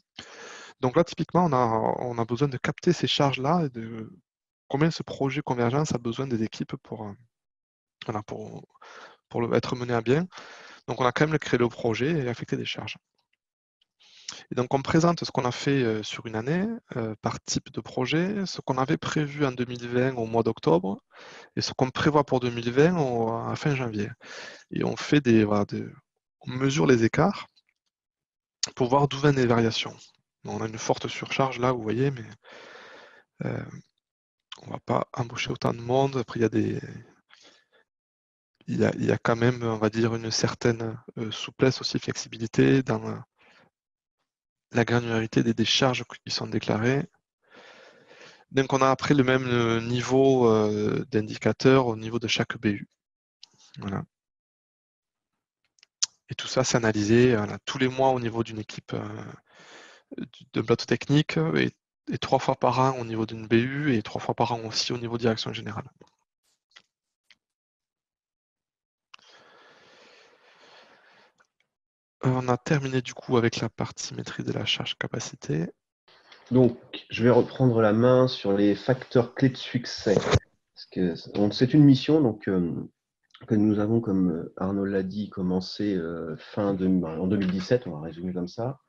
Donc là, typiquement, on a besoin de capter ces charges-là et de combien ce projet Convergence a besoin des équipes pour être mené à bien. Donc on a quand même créé le projet et affecté des charges. Et donc on présente ce qu'on a fait sur une année par type de projet, ce qu'on avait prévu en 2020 au mois d'octobre et ce qu'on prévoit pour 2020 à fin janvier. Et on fait on mesure les écarts pour voir d'où viennent les variations. On a une forte surcharge là, vous voyez, mais on ne va pas embaucher autant de monde. Après, il y a quand même, on va dire, une certaine souplesse aussi, flexibilité dans la granularité des charges qui sont déclarées. Donc on a après le même niveau d'indicateur au niveau de chaque BU. Voilà. Et tout ça, c'est analysé tous les mois au niveau d'une équipe de plateau technique et 3 fois par an au niveau d'une BU et 3 fois par an aussi au niveau de direction générale. On a terminé du coup avec la partie maîtrise de la charge capacité. Donc, je vais reprendre la main sur les facteurs clés de succès. C'est une mission donc, que nous avons, comme Arnaud l'a dit, commencé en 2017, on va résumer comme ça,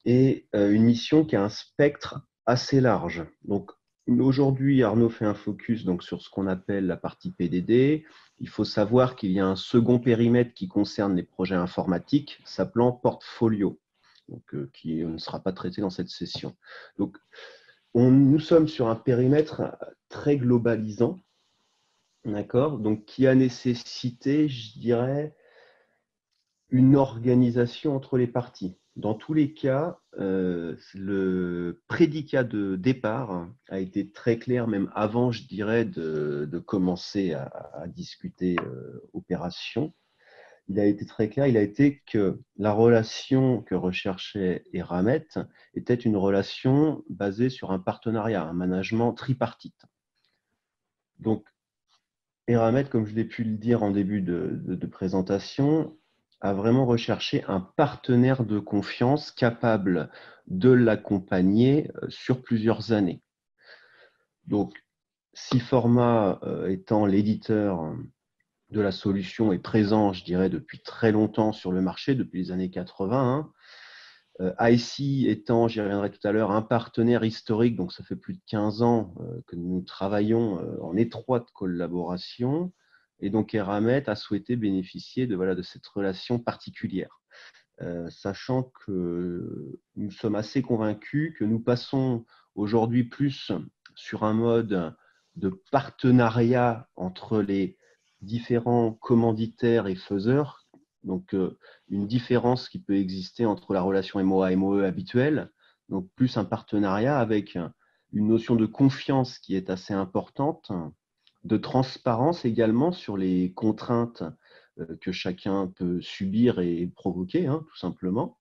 et une mission qui a un spectre assez large. Donc, aujourd'hui, Arnaud fait un focus donc, sur ce qu'on appelle la partie PDD. Il faut savoir qu'il y a un second périmètre qui concerne les projets informatiques, s'appelant portfolio, donc, qui ne sera pas traité dans cette session. Donc, nous sommes sur un périmètre très globalisant, d'accord, donc qui a nécessité, je dirais, une organisation entre les parties. Dans tous les cas, le prédicat de départ a été très clair, même avant, je dirais, de commencer à discuter opération. Il a été très clair, il a été que la relation que recherchait Eramet était une relation basée sur un partenariat, un management tripartite. Donc, Eramet, comme je l'ai pu le dire en début de présentation, a vraiment recherché un partenaire de confiance capable de l'accompagner sur plusieurs années. Donc, Siforma étant l'éditeur de la solution est présent, je dirais, depuis très longtemps sur le marché, depuis les années 80. IC étant, j'y reviendrai tout à l'heure, un partenaire historique, donc ça fait plus de 15 ans que nous travaillons en étroite collaboration. Et donc Eramet a souhaité bénéficier de cette relation particulière. Sachant que nous sommes assez convaincus que nous passons aujourd'hui plus sur un mode de partenariat entre les différents commanditaires et faiseurs, donc une différence qui peut exister entre la relation MOA-MOE habituelle, donc plus un partenariat avec une notion de confiance qui est assez importante, de transparence également sur les contraintes que chacun peut subir et provoquer, tout simplement.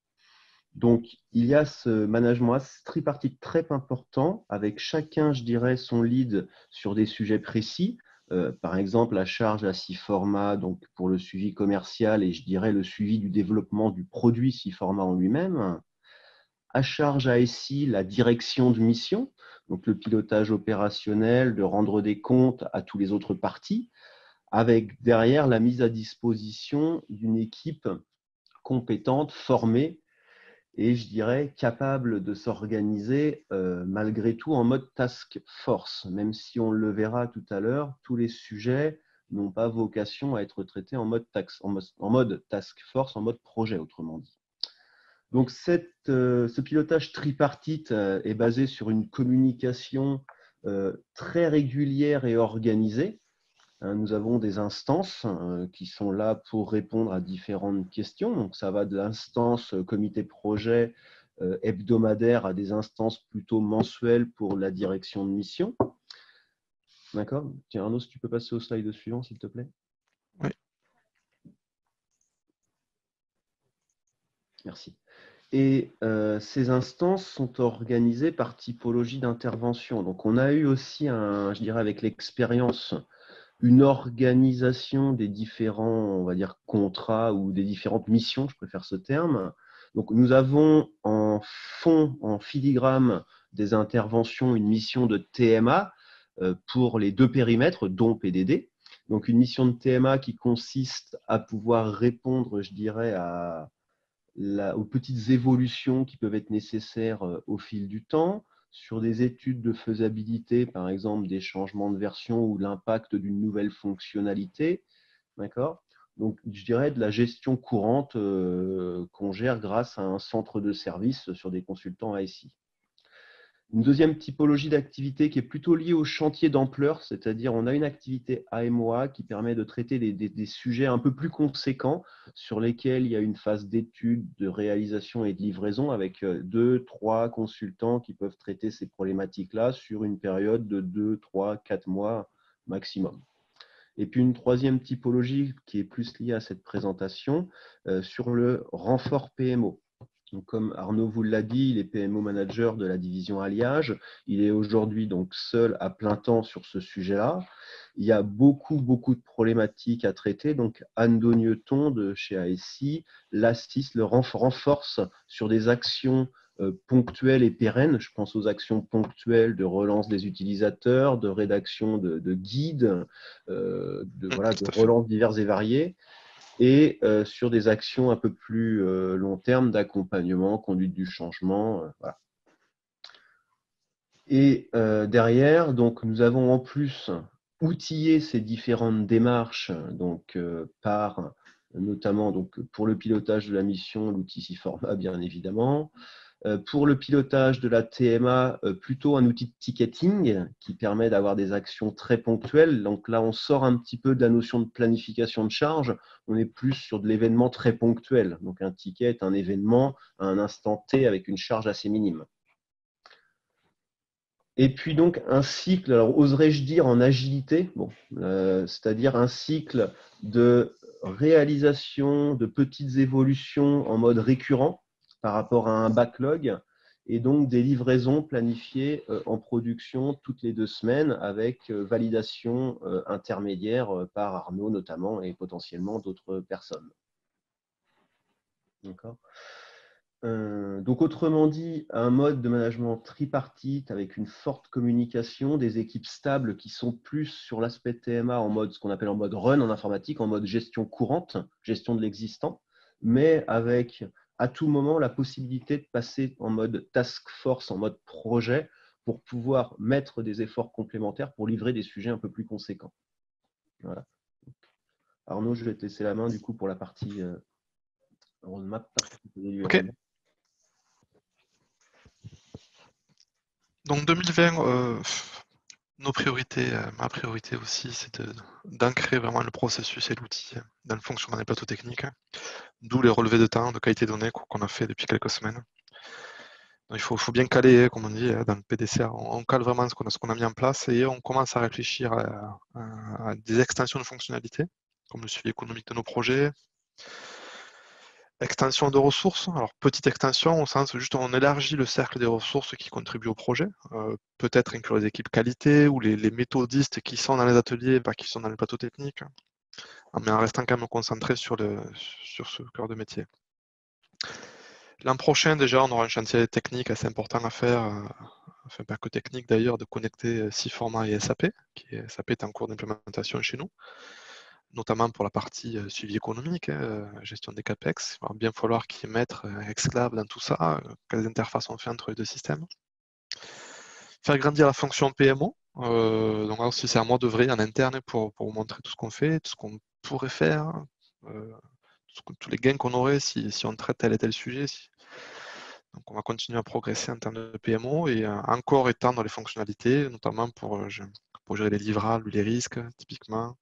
Donc, il y a ce management tripartite très important, avec chacun, je dirais, son lead sur des sujets précis. Par exemple, la charge à Siforma donc pour le suivi commercial et je dirais le suivi du développement du produit Siforma en lui-même. À charge à SI, la direction de mission, donc le pilotage opérationnel, de rendre des comptes à tous les autres parties, avec derrière la mise à disposition d'une équipe compétente, formée et je dirais capable de s'organiser malgré tout en mode task force, même si on le verra tout à l'heure, tous les sujets n'ont pas vocation à être traités en mode task force, en mode projet, autrement dit. Donc, ce pilotage tripartite est basé sur une communication très régulière et organisée. Nous avons des instances qui sont là pour répondre à différentes questions. Donc, ça va de l'instance comité projet hebdomadaire à des instances plutôt mensuelles pour la direction de mission. D'accord. Tiens, Arnaud, si tu peux passer au slide suivant, s'il te plaît. Oui. Merci. Et ces instances sont organisées par typologie d'intervention. Donc, on a eu aussi, je dirais avec l'expérience, une organisation des différents, on va dire, contrats ou des différentes missions, je préfère ce terme. Donc, nous avons en fond, en filigrane des interventions, une mission de TMA pour les 2 périmètres, dont PDD. Donc, une mission de TMA qui consiste à pouvoir répondre, je dirais, aux petites évolutions qui peuvent être nécessaires au fil du temps, sur des études de faisabilité, par exemple des changements de version ou l'impact d'une nouvelle fonctionnalité. D'accord ? Donc, je dirais de la gestion courante qu'on gère grâce à un centre de service sur des consultants ASI. Une deuxième typologie d'activité qui est plutôt liée au chantier d'ampleur, c'est-à-dire on a une activité AMOA qui permet de traiter des sujets un peu plus conséquents sur lesquels il y a une phase d'étude, de réalisation et de livraison avec 2, 3 consultants qui peuvent traiter ces problématiques-là sur une période de 2, 3, 4 mois maximum. Et puis une troisième typologie qui est plus liée à cette présentation sur le renfort PMO. Donc, comme Arnaud vous l'a dit, il est PMO manager de la division alliage. Il est aujourd'hui donc seul à plein temps sur ce sujet-là. Il y a beaucoup de problématiques à traiter. Donc, Anne Dogneton de chez ASI l'assiste, le renforce sur des actions ponctuelles et pérennes. Je pense aux actions ponctuelles de relance des utilisateurs, de rédaction de guides, de relance diverses et variées, et sur des actions un peu plus long terme d'accompagnement, conduite du changement. Voilà. Et derrière, donc, nous avons en plus outillé ces différentes démarches donc, par notamment donc, pour le pilotage de la mission, l'outil SIFORMA, bien évidemment. Pour le pilotage de la TMA, plutôt un outil de ticketing qui permet d'avoir des actions très ponctuelles. Donc là, on sort un petit peu de la notion de planification de charge. On est plus sur de l'événement très ponctuel. Donc un ticket est un événement à un instant T avec une charge assez minime. Et puis donc un cycle, alors oserais-je dire en agilité, c'est-à-dire un cycle de réalisation de petites évolutions en mode récurrent par rapport à un backlog, et donc des livraisons planifiées en production toutes les 2 semaines avec validation intermédiaire par Arnaud notamment et potentiellement d'autres personnes. D'accord. Donc, autrement dit, un mode de management tripartite avec une forte communication, des équipes stables qui sont plus sur l'aspect TMA en mode, ce qu'on appelle en mode run en informatique, en mode gestion courante, gestion de l'existant, mais avec à tout moment la possibilité de passer en mode task force, en mode projet, pour pouvoir mettre des efforts complémentaires pour livrer des sujets un peu plus conséquents. Voilà. Arnaud, je vais te laisser la main du coup pour la partie roadmap. Ok. Donc 2020, nos priorités, ma priorité aussi, c'est d'ancrer vraiment le processus et l'outil dans le fonctionnement des plateaux techniques, d'où les relevés de temps, de qualité de données qu'on a fait depuis quelques semaines. Donc, il faut bien caler, comme on dit, dans le PDCA, on cale vraiment ce qu'on a mis en place et on commence à réfléchir à des extensions de fonctionnalités, comme le suivi économique de nos projets. Extension de ressources, alors petite extension au sens juste on élargit le cercle des ressources qui contribuent au projet, peut-être inclure les équipes qualité ou les méthodistes qui sont dans les ateliers, pas qui sont dans les plateaux techniques, mais en restant quand même concentré sur ce cœur de métier. L'an prochain déjà on aura un chantier technique assez important à faire, enfin pas que technique d'ailleurs, de connecter SIFORMA et SAP, SAP est en cours d'implémentation chez nous, notamment pour la partie suivi économique, gestion des CAPEX. Il va bien falloir qu'ils mettent Exclave dans tout ça, quelles interfaces on fait entre les 2 systèmes. Faire grandir la fonction PMO, Donc alors, si c'est à moi d'œuvrer en interne pour vous montrer tout ce qu'on fait, tout ce qu'on pourrait faire, tous les gains qu'on aurait si on traite tel et tel sujet. Donc on va continuer à progresser en termes de PMO et encore étendre les fonctionnalités, notamment pour gérer les livrables, les risques, typiquement.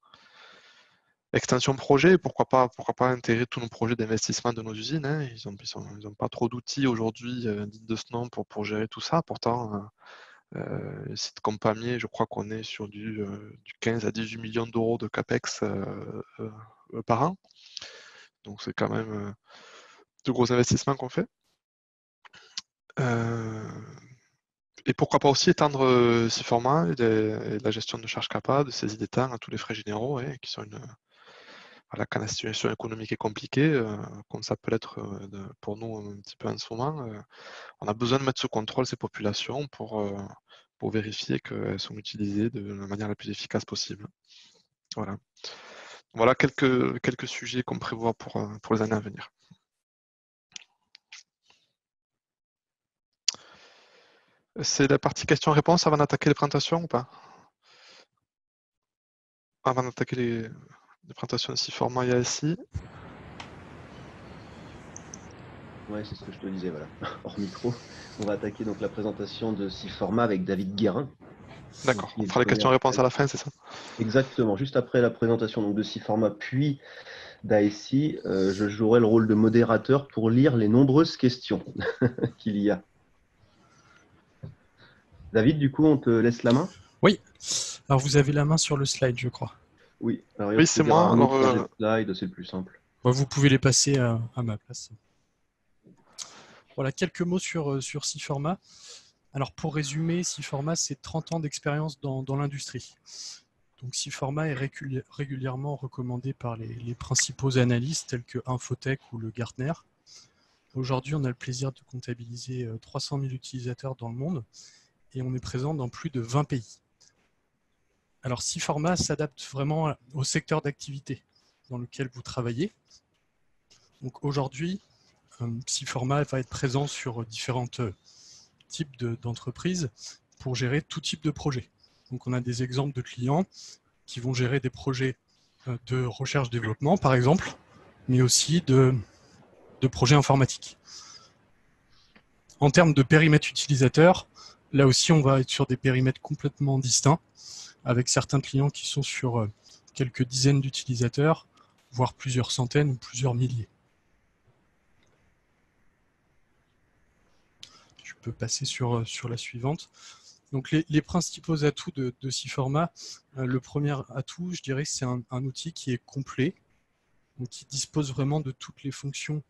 Extension projet, pourquoi pas intégrer tous nos projets d'investissement de nos usines. Hein. Ils n'ont pas trop d'outils aujourd'hui dignes de ce nom pour gérer tout ça. Pourtant, le site comme Pamiers, je crois qu'on est sur du 15 à 18 millions d'euros de CAPEX par an. Donc c'est quand même de gros investissements qu'on fait. Et pourquoi pas aussi étendre Siforma et la gestion de charges CAPA, de saisie des temps à tous les frais généraux, qui sont voilà, quand la situation économique est compliquée, comme ça peut l'être pour nous un petit peu en ce moment, on a besoin de mettre sous contrôle ces populations pour vérifier qu'elles sont utilisées de la manière la plus efficace possible. Voilà quelques sujets qu'on prévoit pour les années à venir. C'est la partie questions-réponses avant d'attaquer les présentations ou pas? Avant d'attaquer les présentations de Siforma et ASI. Ouais, c'est ce que je te disais, voilà. Hors micro, on va attaquer donc la présentation de Siforma avec David Guérin. D'accord, on fera les questions-réponses à la fin, c'est ça? Exactement, juste après la présentation donc, de Siforma puis d'ASI, je jouerai le rôle de modérateur pour lire les nombreuses questions qu'il y a. David, du coup, on te laisse la main? Oui. Alors, vous avez la main sur le slide, je crois. Oui, alors oui, c'est moi. Alors, slide, c'est le plus simple. Vous pouvez les passer à ma place. Voilà, quelques mots sur Siforma. Alors, pour résumer, Siforma, c'est 30 ans d'expérience dans l'industrie. Donc, Siforma est régulièrement recommandé par les principaux analystes tels que Infotech ou le Gartner. Aujourd'hui, on a le plaisir de comptabiliser 300 000 utilisateurs dans le monde et on est présent dans plus de 20 pays. Alors, Siforma s'adapte vraiment au secteur d'activité dans lequel vous travaillez. Donc aujourd'hui, Siforma va être présent sur différents types d'entreprises pour gérer tout type de projet. Donc on a des exemples de clients qui vont gérer des projets de recherche-développement, par exemple, mais aussi de projets informatiques. En termes de périmètre utilisateur, là aussi, on va être sur des périmètres complètement distincts, avec certains clients qui sont sur quelques dizaines d'utilisateurs, voire plusieurs centaines ou plusieurs milliers. Je peux passer sur la suivante. Donc les principaux atouts de Siforma, le premier atout, je dirais, c'est un outil qui est complet, donc qui dispose vraiment de toutes les fonctions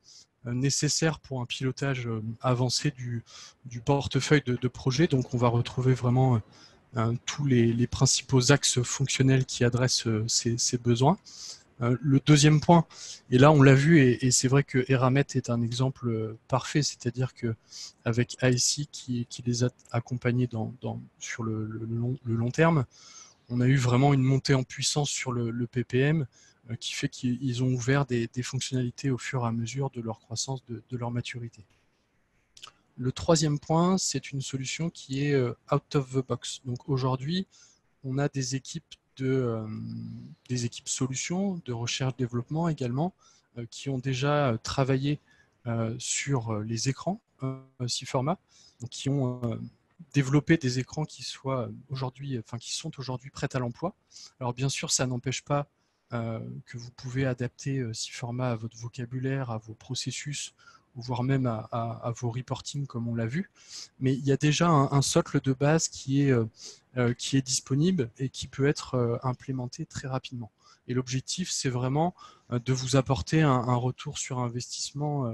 nécessaires pour un pilotage avancé du portefeuille de projet. Donc on va retrouver vraiment tous les principaux axes fonctionnels qui adressent ces besoins. Le deuxième point, et là on l'a vu, et c'est vrai que Eramet est un exemple parfait, c'est-à-dire qu'avec ASI qui les a accompagnés sur le long terme, on a eu vraiment une montée en puissance sur le PPM qui fait qu'ils ont ouvert des fonctionnalités au fur et à mesure de leur croissance, de leur maturité. Le troisième point, c'est une solution qui est out of the box. Donc aujourd'hui, on a des équipes solutions, de recherche-développement également, qui ont déjà travaillé sur les écrans Siforma, qui ont développé des écrans qui sont aujourd'hui prêts à l'emploi. Alors bien sûr, ça n'empêche pas que vous pouvez adapter Siforma à votre vocabulaire, à vos processus, voire même à vos reporting comme on l'a vu. Mais il y a déjà un socle de base qui est disponible et qui peut être implémenté très rapidement. Et l'objectif, c'est vraiment de vous apporter un retour sur investissement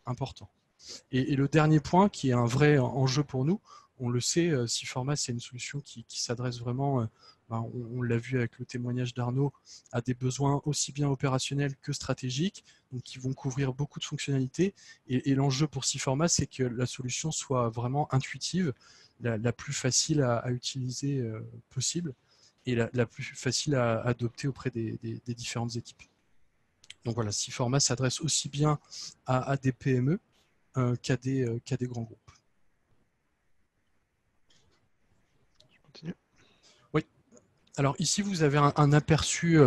important. Et le dernier point, qui est un vrai enjeu pour nous, on le sait, Siforma, c'est une solution qui s'adresse vraiment, on l'a vu avec le témoignage d'Arnaud, à des besoins aussi bien opérationnels que stratégiques, donc qui vont couvrir beaucoup de fonctionnalités. Et l'enjeu pour Siforma, c'est que la solution soit vraiment intuitive, la plus facile à utiliser possible, et la plus facile à adopter auprès des différentes équipes. Donc voilà, Siforma s'adresse aussi bien à des PME qu'à des grands groupes. Je continue. Alors ici, vous avez un aperçu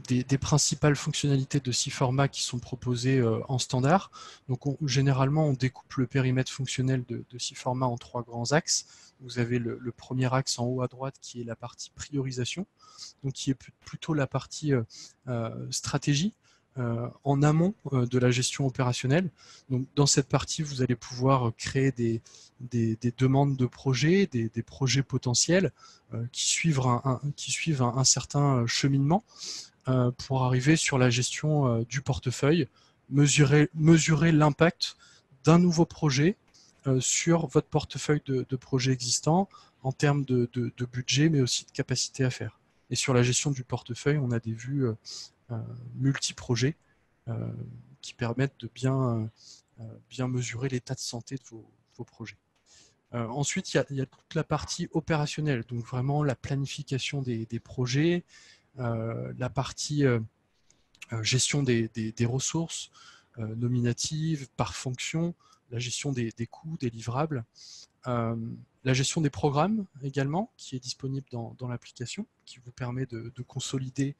des principales fonctionnalités de SIForma qui sont proposées en standard. Donc généralement, on découpe le périmètre fonctionnel de SIForma en 3 grands axes. Vous avez le premier axe en haut à droite qui est la partie priorisation, donc qui est plutôt la partie stratégie en amont de la gestion opérationnelle. Donc dans cette partie, vous allez pouvoir créer des demandes de projets, des projets potentiels qui suivent un certain cheminement pour arriver sur la gestion du portefeuille, mesurer l'impact d'un nouveau projet sur votre portefeuille de projets existants en termes de budget, mais aussi de capacité à faire. Et sur la gestion du portefeuille, on a des vues multi-projets qui permettent de bien mesurer l'état de santé de vos projets. Ensuite, il y a toute la partie opérationnelle, donc vraiment la planification des projets, la partie gestion des ressources nominatives par fonction, la gestion des coûts, des livrables, la gestion des programmes également, qui est disponible dans l'application, qui vous permet de consolider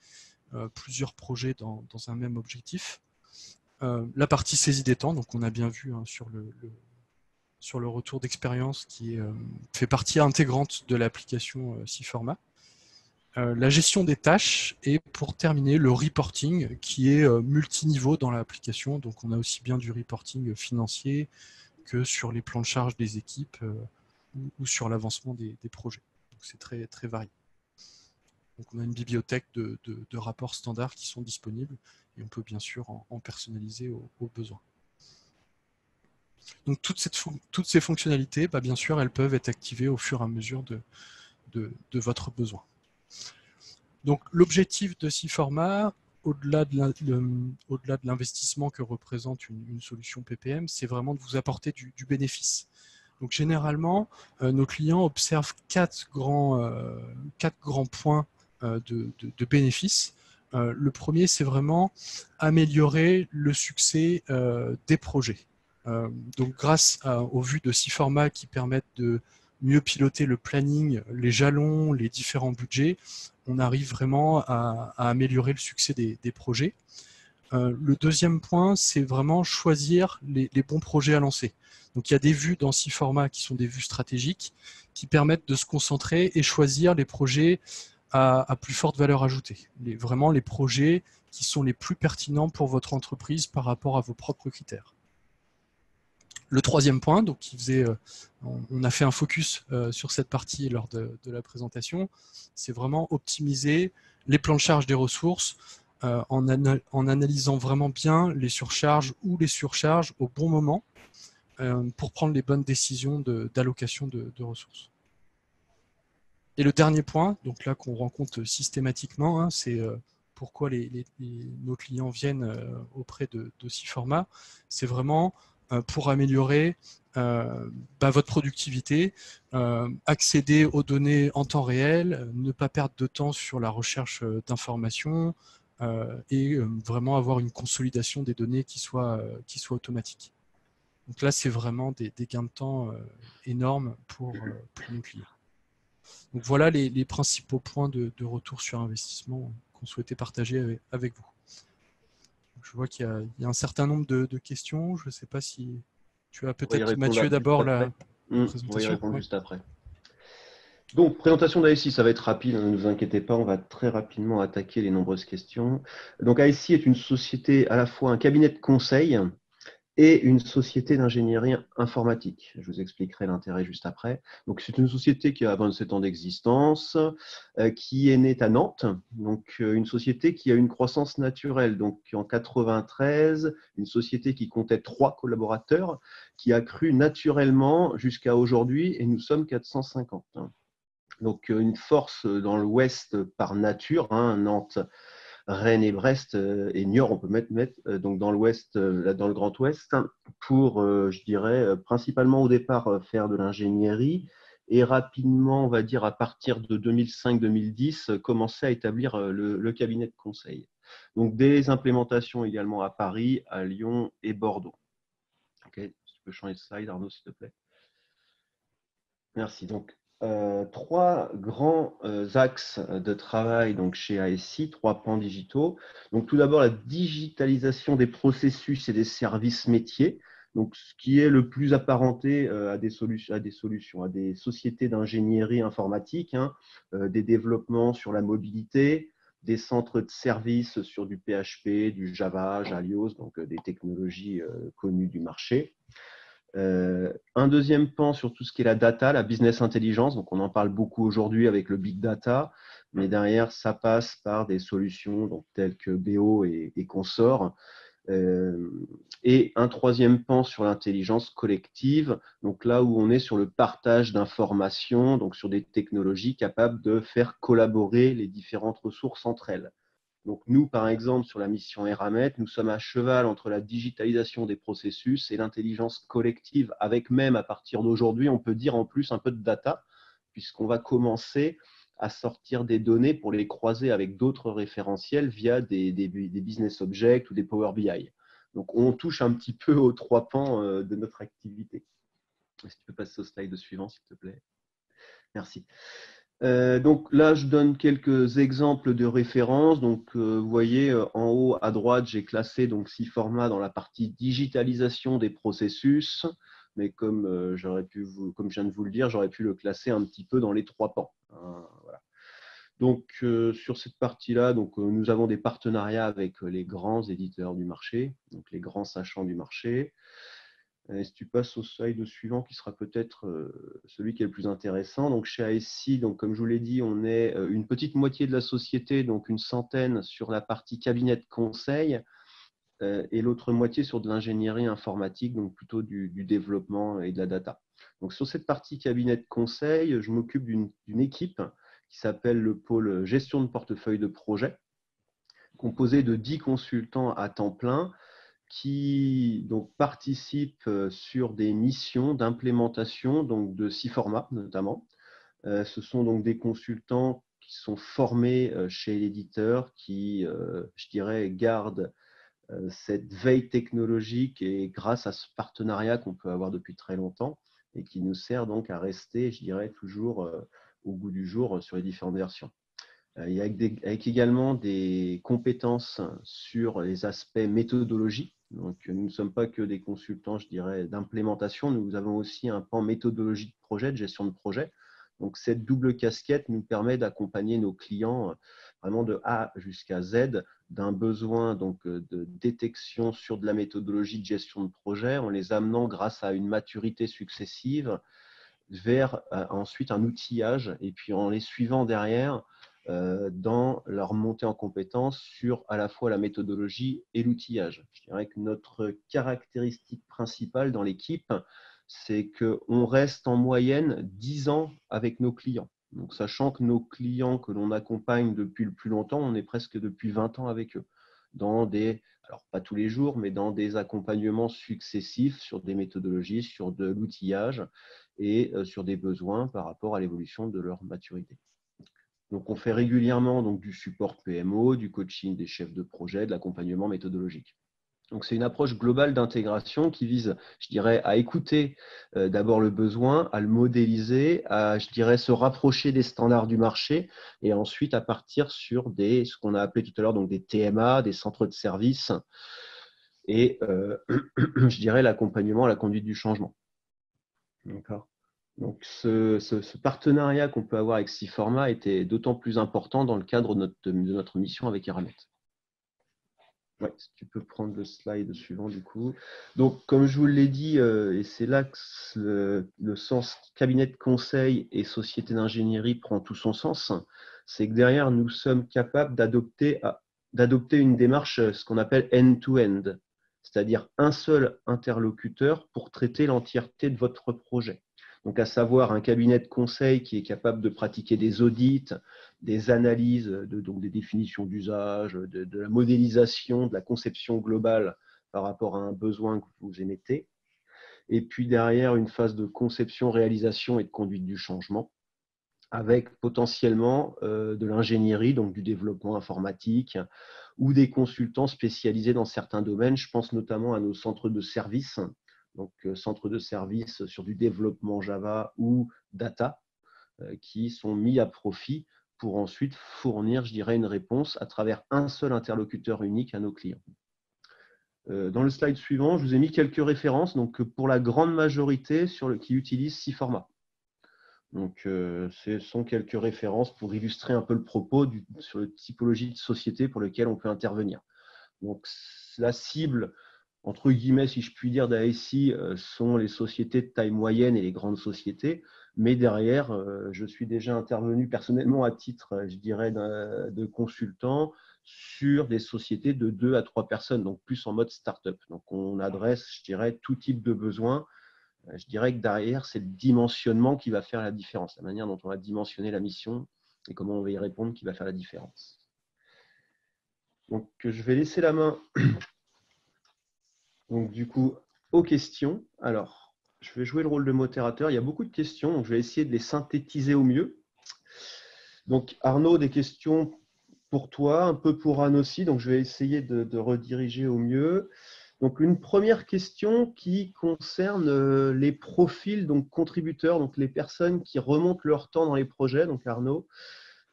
plusieurs projets dans un même objectif. La partie saisie des temps, donc on a bien vu sur le retour d'expérience qui fait partie intégrante de l'application SIForma. La gestion des tâches et pour terminer le reporting qui est multiniveau dans l'application. Donc on a aussi bien du reporting financier que sur les plans de charge des équipes ou sur l'avancement des projets. Donc c'est très, très varié. Donc on a une bibliothèque de rapports standards qui sont disponibles et on peut bien sûr en personnaliser au besoin. Donc toutes ces fonctionnalités, bien sûr, elles peuvent être activées au fur et à mesure de votre besoin. Donc l'objectif de SIForma, au-delà de l'investissement que représente une solution PPM, c'est vraiment de vous apporter du bénéfice. Donc généralement, nos clients observent 4 grands points de bénéfices. Le premier, c'est vraiment améliorer le succès des projets. Donc grâce aux vues de SIForma qui permettent de mieux piloter le planning, les jalons, les différents budgets, on arrive vraiment à améliorer le succès des projets. Le deuxième point, c'est vraiment choisir les bons projets à lancer. Donc il y a des vues dans SIForma qui sont des vues stratégiques qui permettent de se concentrer et choisir les projets à plus forte valeur ajoutée. Vraiment les projets qui sont les plus pertinents pour votre entreprise par rapport à vos propres critères. Le troisième point, donc on a fait un focus sur cette partie lors de la présentation, c'est vraiment optimiser les plans de charge des ressources en analysant vraiment bien les surcharges ou les surcharges au bon moment pour prendre les bonnes décisions d'allocation de ressources. Et le dernier point, donc là qu'on rencontre systématiquement, c'est pourquoi nos clients viennent auprès de SIForma, c'est vraiment pour améliorer votre productivité, accéder aux données en temps réel, ne pas perdre de temps sur la recherche d'informations et vraiment avoir une consolidation des données qui soit automatique. Donc là, c'est vraiment des gains de temps énormes pour nos clients. Donc voilà les principaux points de retour sur investissement qu'on souhaitait partager avec vous. Je vois qu'il y a un certain nombre de questions. Je ne sais pas si tu as peut-être, Mathieu, d'abord la présentation. On va y répondre juste après. Donc, présentation d'ASI, ça va être rapide, ne vous inquiétez pas, on va très rapidement attaquer les nombreuses questions. Donc, ASI est une société, à la fois un cabinet de conseil et une société d'ingénierie informatique. Je vous expliquerai l'intérêt juste après. Donc, c'est une société qui a 27 ans d'existence, qui est née à Nantes, donc une société qui a une croissance naturelle. Donc, en 93, une société qui comptait 3 collaborateurs, qui a cru naturellement jusqu'à aujourd'hui, et nous sommes 450. Donc, une force dans l'Ouest par nature, Nantes, Rennes et Brest et Niort, on peut mettre donc dans l'Ouest, dans le Grand Ouest, pour, je dirais, principalement au départ faire de l'ingénierie et rapidement, on va dire à partir de 2005-2010, commencer à établir le cabinet de conseil. Donc des implémentations également à Paris, à Lyon et Bordeaux. Ok, tu peux changer de slide, Arnaud, s'il te plaît. Merci. Donc trois grands axes de travail donc, chez ASI, trois pans digitaux. Donc, tout d'abord, la digitalisation des processus et des services métiers. Donc, ce qui est le plus apparenté à des solutions, à des sociétés d'ingénierie informatique, hein, des développements sur la mobilité, des centres de services sur du PHP, du Java, Jalios, donc des technologies connues du marché. Un deuxième pan sur tout ce qui est la data, la business intelligence. Donc, on en parle beaucoup aujourd'hui avec le big data, mais derrière, ça passe par des solutions donc, telles que BO et consorts. Et un troisième pan sur l'intelligence collective, donc là où on est sur le partage d'informations, donc sur des technologies capables de faire collaborer les différentes ressources entre elles. Donc nous, par exemple, sur la mission Eramet, nous sommes à cheval entre la digitalisation des processus et l'intelligence collective, avec même à partir d'aujourd'hui, on peut dire en plus un peu de data, puisqu'on va commencer à sortir des données pour les croiser avec d'autres référentiels via des business objects ou des Power BI. Donc on touche un petit peu aux trois pans de notre activité. Si tu peux passer au slide suivant, s'il te plaît. Merci. Donc là, je donne quelques exemples de références. Donc, vous voyez, en haut à droite, j'ai classé donc 6 formats dans la partie digitalisation des processus. Mais comme, comme je viens de vous le dire, j'aurais pu le classer un petit peu dans les trois pans. Voilà. Donc, sur cette partie-là, nous avons des partenariats avec les grands éditeurs du marché, donc les grands sachants du marché. Si tu passes au slide suivant, qui sera peut-être celui qui est le plus intéressant. Donc, chez ASI, donc, comme je vous l'ai dit, on est une petite moitié de la société, donc une centaine sur la partie cabinet de conseil et l'autre moitié sur de l'ingénierie informatique, donc plutôt du développement et de la data. Donc, sur cette partie cabinet de conseil, je m'occupe d'une équipe qui s'appelle le pôle gestion de portefeuille de projet, composé de 10 consultants à temps plein qui donc, participent sur des missions d'implémentation de 6 formats notamment. Ce sont donc des consultants qui sont formés chez l'éditeur, qui, je dirais, gardent cette veille technologique et grâce à ce partenariat qu'on peut avoir depuis très longtemps et qui nous sert donc à rester, je dirais, toujours au goût du jour sur les différentes versions. Il y a avec également des compétences sur les aspects méthodologie. Donc, nous ne sommes pas que des consultants, je dirais, d'implémentation. Nous avons aussi un pan méthodologie de projet, de gestion de projet. Donc, cette double casquette nous permet d'accompagner nos clients vraiment de A jusqu'à Z d'un besoin donc, de détection sur de la méthodologie de gestion de projet en les amenant grâce à une maturité successive vers ensuite un outillage et puis en les suivant derrière dans leur montée en compétence sur à la fois la méthodologie et l'outillage. Je dirais que notre caractéristique principale dans l'équipe, c'est qu'on reste en moyenne 10 ans avec nos clients. Donc, sachant que nos clients que l'on accompagne depuis le plus longtemps, on est presque depuis 20 ans avec eux, dans des, alors pas tous les jours, mais dans des accompagnements successifs sur des méthodologies, sur de l'outillage et sur des besoins par rapport à l'évolution de leur maturité. Donc, on fait régulièrement donc, du support PMO, du coaching des chefs de projet, de l'accompagnement méthodologique. Donc, c'est une approche globale d'intégration qui vise, je dirais, à écouter d'abord le besoin, à le modéliser, à, je dirais, se rapprocher des standards du marché et ensuite à partir sur ce qu'on a appelé tout à l'heure donc des TMA, des centres de services et, je dirais, l'accompagnement à la conduite du changement. D'accord. Donc, ce partenariat qu'on peut avoir avec Siforma était d'autant plus important dans le cadre de notre mission avec Eramet. Ouais, si tu peux prendre le slide suivant du coup. Donc, comme je vous l'ai dit, et c'est là que le sens cabinet de conseil et société d'ingénierie prend tout son sens, c'est que derrière, nous sommes capables d'adopter une démarche, ce qu'on appelle end-to-end, c'est-à-dire un seul interlocuteur pour traiter l'entièreté de votre projet. Donc, à savoir un cabinet de conseil qui est capable de pratiquer des audits, des analyses, donc des définitions d'usage, de la modélisation, de la conception globale par rapport à un besoin que vous émettez. Et puis derrière, une phase de conception, réalisation et de conduite du changement, avec potentiellement de l'ingénierie, donc du développement informatique, ou des consultants spécialisés dans certains domaines. Je pense notamment à nos centres de services, donc centres de services sur du développement Java ou data, qui sont mis à profit pour ensuite fournir, je dirais, une réponse à travers un seul interlocuteur unique à nos clients. Dans le slide suivant, je vous ai mis quelques références donc, pour la grande majorité qui utilisent 6 formats. Donc, ce sont quelques références pour illustrer un peu le propos sur la typologie de société pour lesquelles on peut intervenir. Donc, la cible, entre guillemets, si je puis dire, d'ASI, sont les sociétés de taille moyenne et les grandes sociétés. Mais derrière, je suis déjà intervenu personnellement à titre, je dirais, de consultant sur des sociétés de 2 à 3 personnes, donc plus en mode start-up. Donc, on adresse, je dirais, tout type de besoins. Je dirais que derrière, c'est le dimensionnement qui va faire la différence, la manière dont on va dimensionner la mission et comment on va y répondre qui va faire la différence. Donc, je vais laisser la main, donc, du coup, aux questions. Alors, je vais jouer le rôle de modérateur. Il y a beaucoup de questions, donc je vais essayer de les synthétiser au mieux. Donc, Arnaud, des questions pour toi, un peu pour Anne aussi, donc je vais essayer de rediriger au mieux. Donc, une première question qui concerne les profils donc contributeurs, donc les personnes qui remontent leur temps dans les projets. Donc, Arnaud,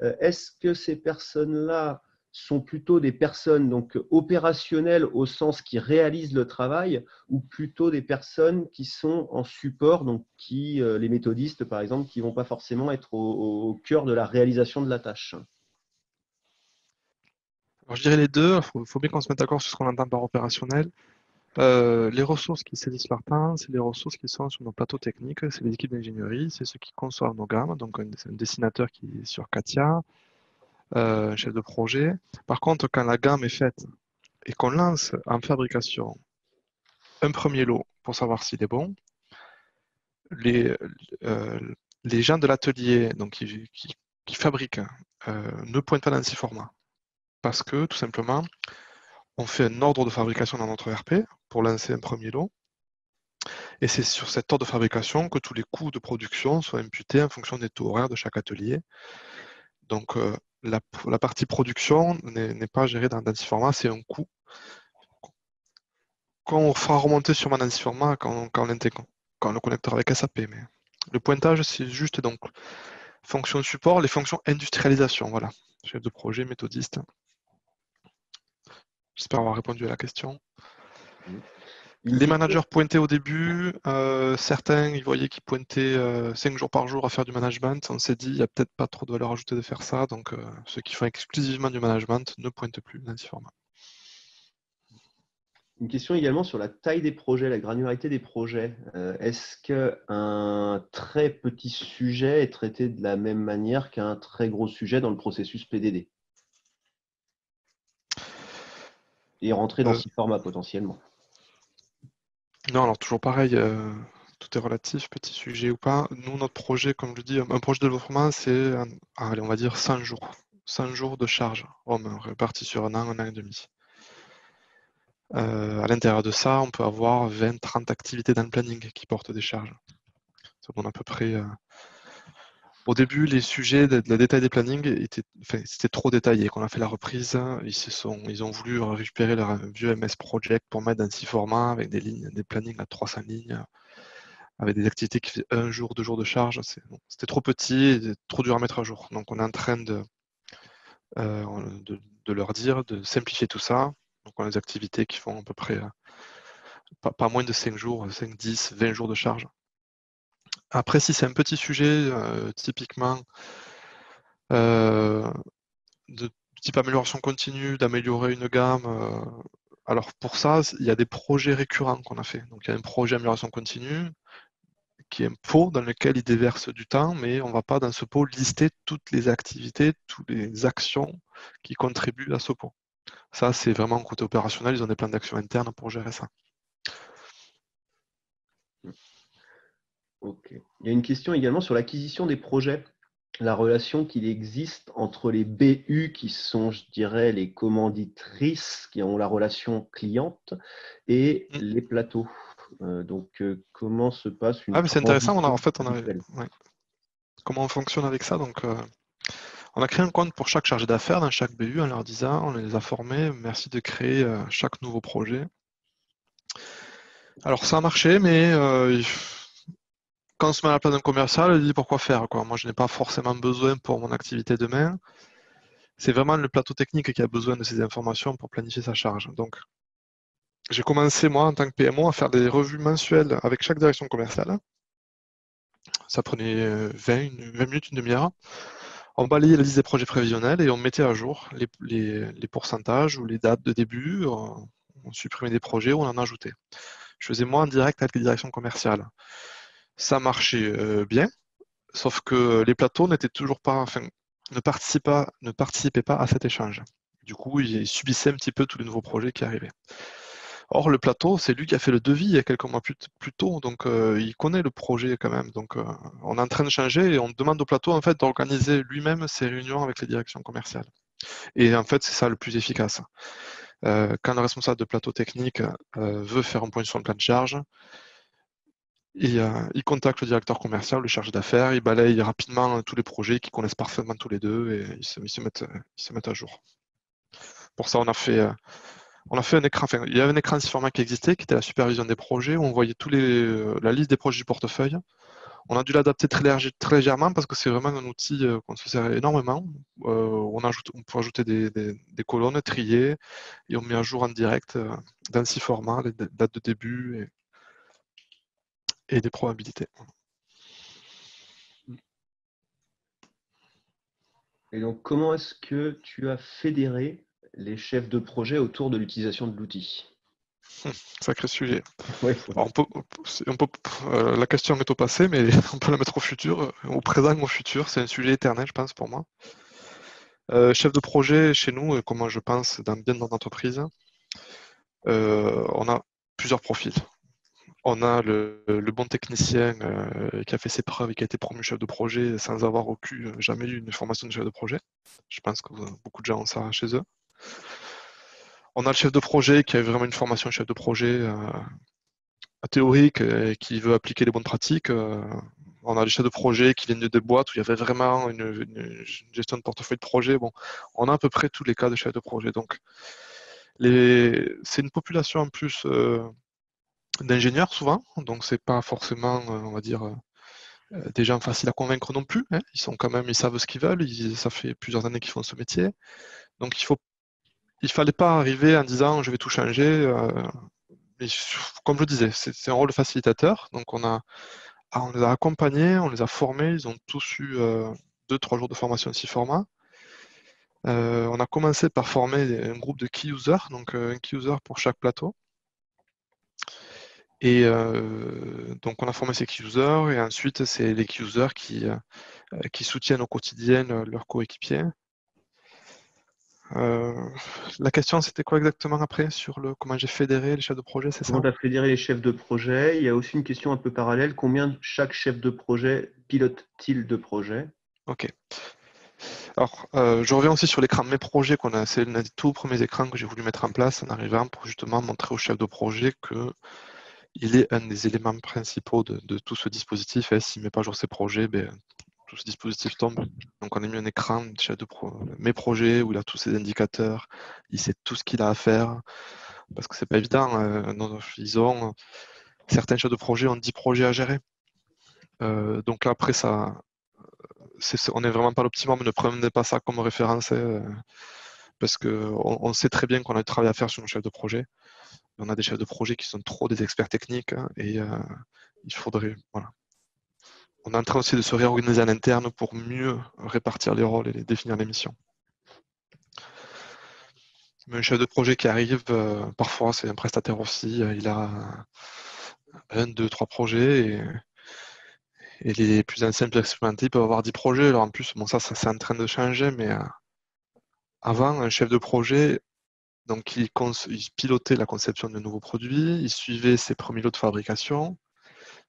est-ce que ces personnes-là sont plutôt des personnes donc, opérationnelles au sens qui réalisent le travail ou plutôt des personnes qui sont en support, donc les méthodistes par exemple, qui ne vont pas forcément être au cœur de la réalisation de la tâche? Alors, je dirais les deux. Il faut bien qu'on se mette d'accord sur ce qu'on entend par opérationnel. Les ressources qui saisissent leur temps, c'est les ressources qui sont sur nos plateaux techniques, c'est les équipes d'ingénierie, c'est ceux qui conçoivent nos gammes, donc c'est un dessinateur qui est sur CATIA, un chef de projet. Par contre, quand la gamme est faite et qu'on lance en fabrication un premier lot pour savoir s'il est bon, les gens de l'atelier qui fabriquent ne pointent pas dans ces formats parce que tout simplement, on fait un ordre de fabrication dans notre ERP pour lancer un premier lot. Et c'est sur cet ordre de fabrication que tous les coûts de production sont imputés en fonction des taux horaires de chaque atelier. Donc, la partie production n'est pas gérée dans Nancy Format, c'est un coût. Quand on fera remonter sur Nancy Format, quand on le connectera avec SAP. Mais le pointage, c'est juste donc fonction support, les fonctions industrialisation. Voilà, chef de projet, méthodiste. J'espère avoir répondu à la question. Les managers pointaient au début, certains, ils voyaient qu'ils pointaient 5 jours par jour à faire du management. On s'est dit, il n'y a peut-être pas trop de valeur ajoutée de faire ça, donc ceux qui font exclusivement du management ne pointent plus dans ce format. Une question également sur la taille des projets, la granularité des projets. Est-ce qu'un très petit sujet est traité de la même manière qu'un très gros sujet dans le processus PDD? Et rentrer dans ce format potentiellement? Non, alors toujours pareil, tout est relatif, petit sujet ou pas. Nous, notre projet, comme je dis, un projet de développement, c'est, allez, on va dire 100 jours. 100 jours de charge, répartis sur un an et demi. À l'intérieur de ça, on peut avoir 20-30 activités dans le planning qui portent des charges. Ça donne à peu près. Au début, les sujets de détail des plannings c'était trop détaillé. Quand on a fait la reprise, ils ont voulu récupérer leur vieux MS Project pour mettre dans 6 formats avec des plannings à 300 lignes, avec des activités qui faisaient 1 jour, 2 jours de charge. C'était trop petit et trop dur à mettre à jour. Donc on est en train de leur dire de simplifier tout ça. Donc on a des activités qui font à peu près pas moins de 5 jours, 5, 10, 20 jours de charge. Après, si c'est un petit sujet, typiquement de type amélioration continue, d'améliorer une gamme, alors pour ça, il y a des projets récurrents qu'on a fait. Donc il y a un projet amélioration continue qui est un pot dans lequel il déverse du temps, mais on ne va pas dans ce pot lister toutes les activités, toutes les actions qui contribuent à ce pot. Ça, c'est vraiment côté opérationnel, ils ont des plans d'action internes pour gérer ça. Ok. Il y a une question également sur l'acquisition des projets, la relation qu'il existe entre les BU qui sont, je dirais, les commanditrices qui ont la relation cliente et les plateaux. Donc, comment se passe une c'est intéressant, ouais. Comment on fonctionne avec ça. Donc, on a créé un compte pour chaque chargé d'affaires dans chaque BU en leur disant, on les a formés, merci de créer chaque nouveau projet. Alors ça a marché, mais quand on se met à la place d'un commercial, il dit pourquoi faire, quoi. Moi, je n'ai pas forcément besoin pour mon activité demain. C'est vraiment le plateau technique qui a besoin de ces informations pour planifier sa charge. Donc, j'ai commencé, moi, en tant que PMO, à faire des revues mensuelles avec chaque direction commerciale. Ça prenait 20 minutes, une demi-heure. On balayait la liste des projets prévisionnels et on mettait à jour les pourcentages ou les dates de début. On supprimait des projets ou on en ajoutait. Je faisais moi en direct avec les directions commerciales. Ça marchait bien, sauf que les plateaux n'étaient toujours pas, enfin, ne participaient pas à cet échange. Du coup, ils subissaient un petit peu tous les nouveaux projets qui arrivaient. Or, le plateau, c'est lui qui a fait le devis il y a quelques mois plus tôt, donc il connaît le projet quand même. Donc, on est en train de changer et on demande au plateau en fait d'organiser lui-même ses réunions avec les directions commerciales. Et en fait, c'est ça le plus efficace. Quand le responsable de plateau technique veut faire un point sur le plan de charge, il contacte le directeur commercial, le chargé d'affaires, il balaye rapidement tous les projets qu'ils connaissent parfaitement tous les deux et ils se mettent à jour. Pour ça, on a fait un écran, enfin, il y avait un écran 6 format qui existait, qui était la supervision des projets, où on voyait la liste des projets du portefeuille. On a dû l'adapter très légèrement parce que c'est vraiment un outil qu'on se sert énormément. On peut ajouter des colonnes, trier, et on met à jour en direct dans 6 formats, les dates de début et des probabilités. Et donc, comment est-ce que tu as fédéré les chefs de projet autour de l'utilisation de l'outil? Sacré sujet. Oui. Alors, la question est au passé, mais on peut la mettre au futur, au présent ou au futur. C'est un sujet éternel, je pense, pour moi. Chef de projet, chez nous, comment je pense bien dans l'entreprise, on a plusieurs profils. On a le bon technicien qui a fait ses preuves et qui a été promu chef de projet sans avoir jamais eu une formation de chef de projet. Je pense que beaucoup de gens ont ça chez eux. On a le chef de projet qui a vraiment une formation chef de projet théorique et qui veut appliquer les bonnes pratiques. On a les chefs de projet qui viennent de des boîtes où il y avait vraiment une gestion de portefeuille de projet. Bon, on a à peu près tous les cas de chefs de projet. Donc, c'est une population en plus d'ingénieurs souvent, donc c'est pas forcément, on va dire, des gens faciles à convaincre non plus. Hein. Ils savent ce qu'ils veulent. Ça fait plusieurs années qu'ils font ce métier. Donc, il fallait pas arriver en disant je vais tout changer. Mais comme je disais, c'est un rôle de facilitateur. Donc, on les a accompagnés, on les a formés. Ils ont tous eu 2-3 jours de formation 6 formats. On a commencé par former un groupe de key users, donc un key user pour chaque plateau. Et donc on a formé ces key users et ensuite c'est les key users qui soutiennent au quotidien leurs coéquipiers. La question c'était quoi exactement après sur comment j'ai fédéré les chefs de projet, c'est ça? Comment tu as fédéré les chefs de projet? Il y a aussi une question un peu parallèle. Combien chaque chef de projet pilote-t-il de projet? Ok. Alors, je reviens aussi sur l'écran de mes projets c'est l'un des tout premiers écrans que j'ai voulu mettre en place en arrivant pour justement montrer au chef de projet qu'il est un des éléments principaux de tout ce dispositif. Et s'il ne met pas à jour ses projets, tout ce dispositif tombe. Donc, on a mis un écran de chef de mes projets où il a tous ses indicateurs, il sait tout ce qu'il a à faire parce que c'est pas évident. Certains chefs de projet ont 10 projets à gérer. Donc là, après, on n'est vraiment pas l'optimum, ne prenez pas ça comme référence parce qu'on sait très bien qu'on a du travail à faire sur nos chefs de projet. On a des chefs de projet qui sont trop des experts techniques et il faudrait. Voilà. On est en train aussi de se réorganiser en interne pour mieux répartir les rôles et définir les missions. Mais un chef de projet qui arrive, parfois c'est un prestataire aussi, il a 1, 2, 3 projets et les plus anciens, plus expérimentés peuvent avoir 10 projets. Alors en plus, bon, ça c'est en train de changer, mais avant, un chef de projet, donc il pilotait la conception de nouveaux produits, il suivait ses premiers lots de fabrication.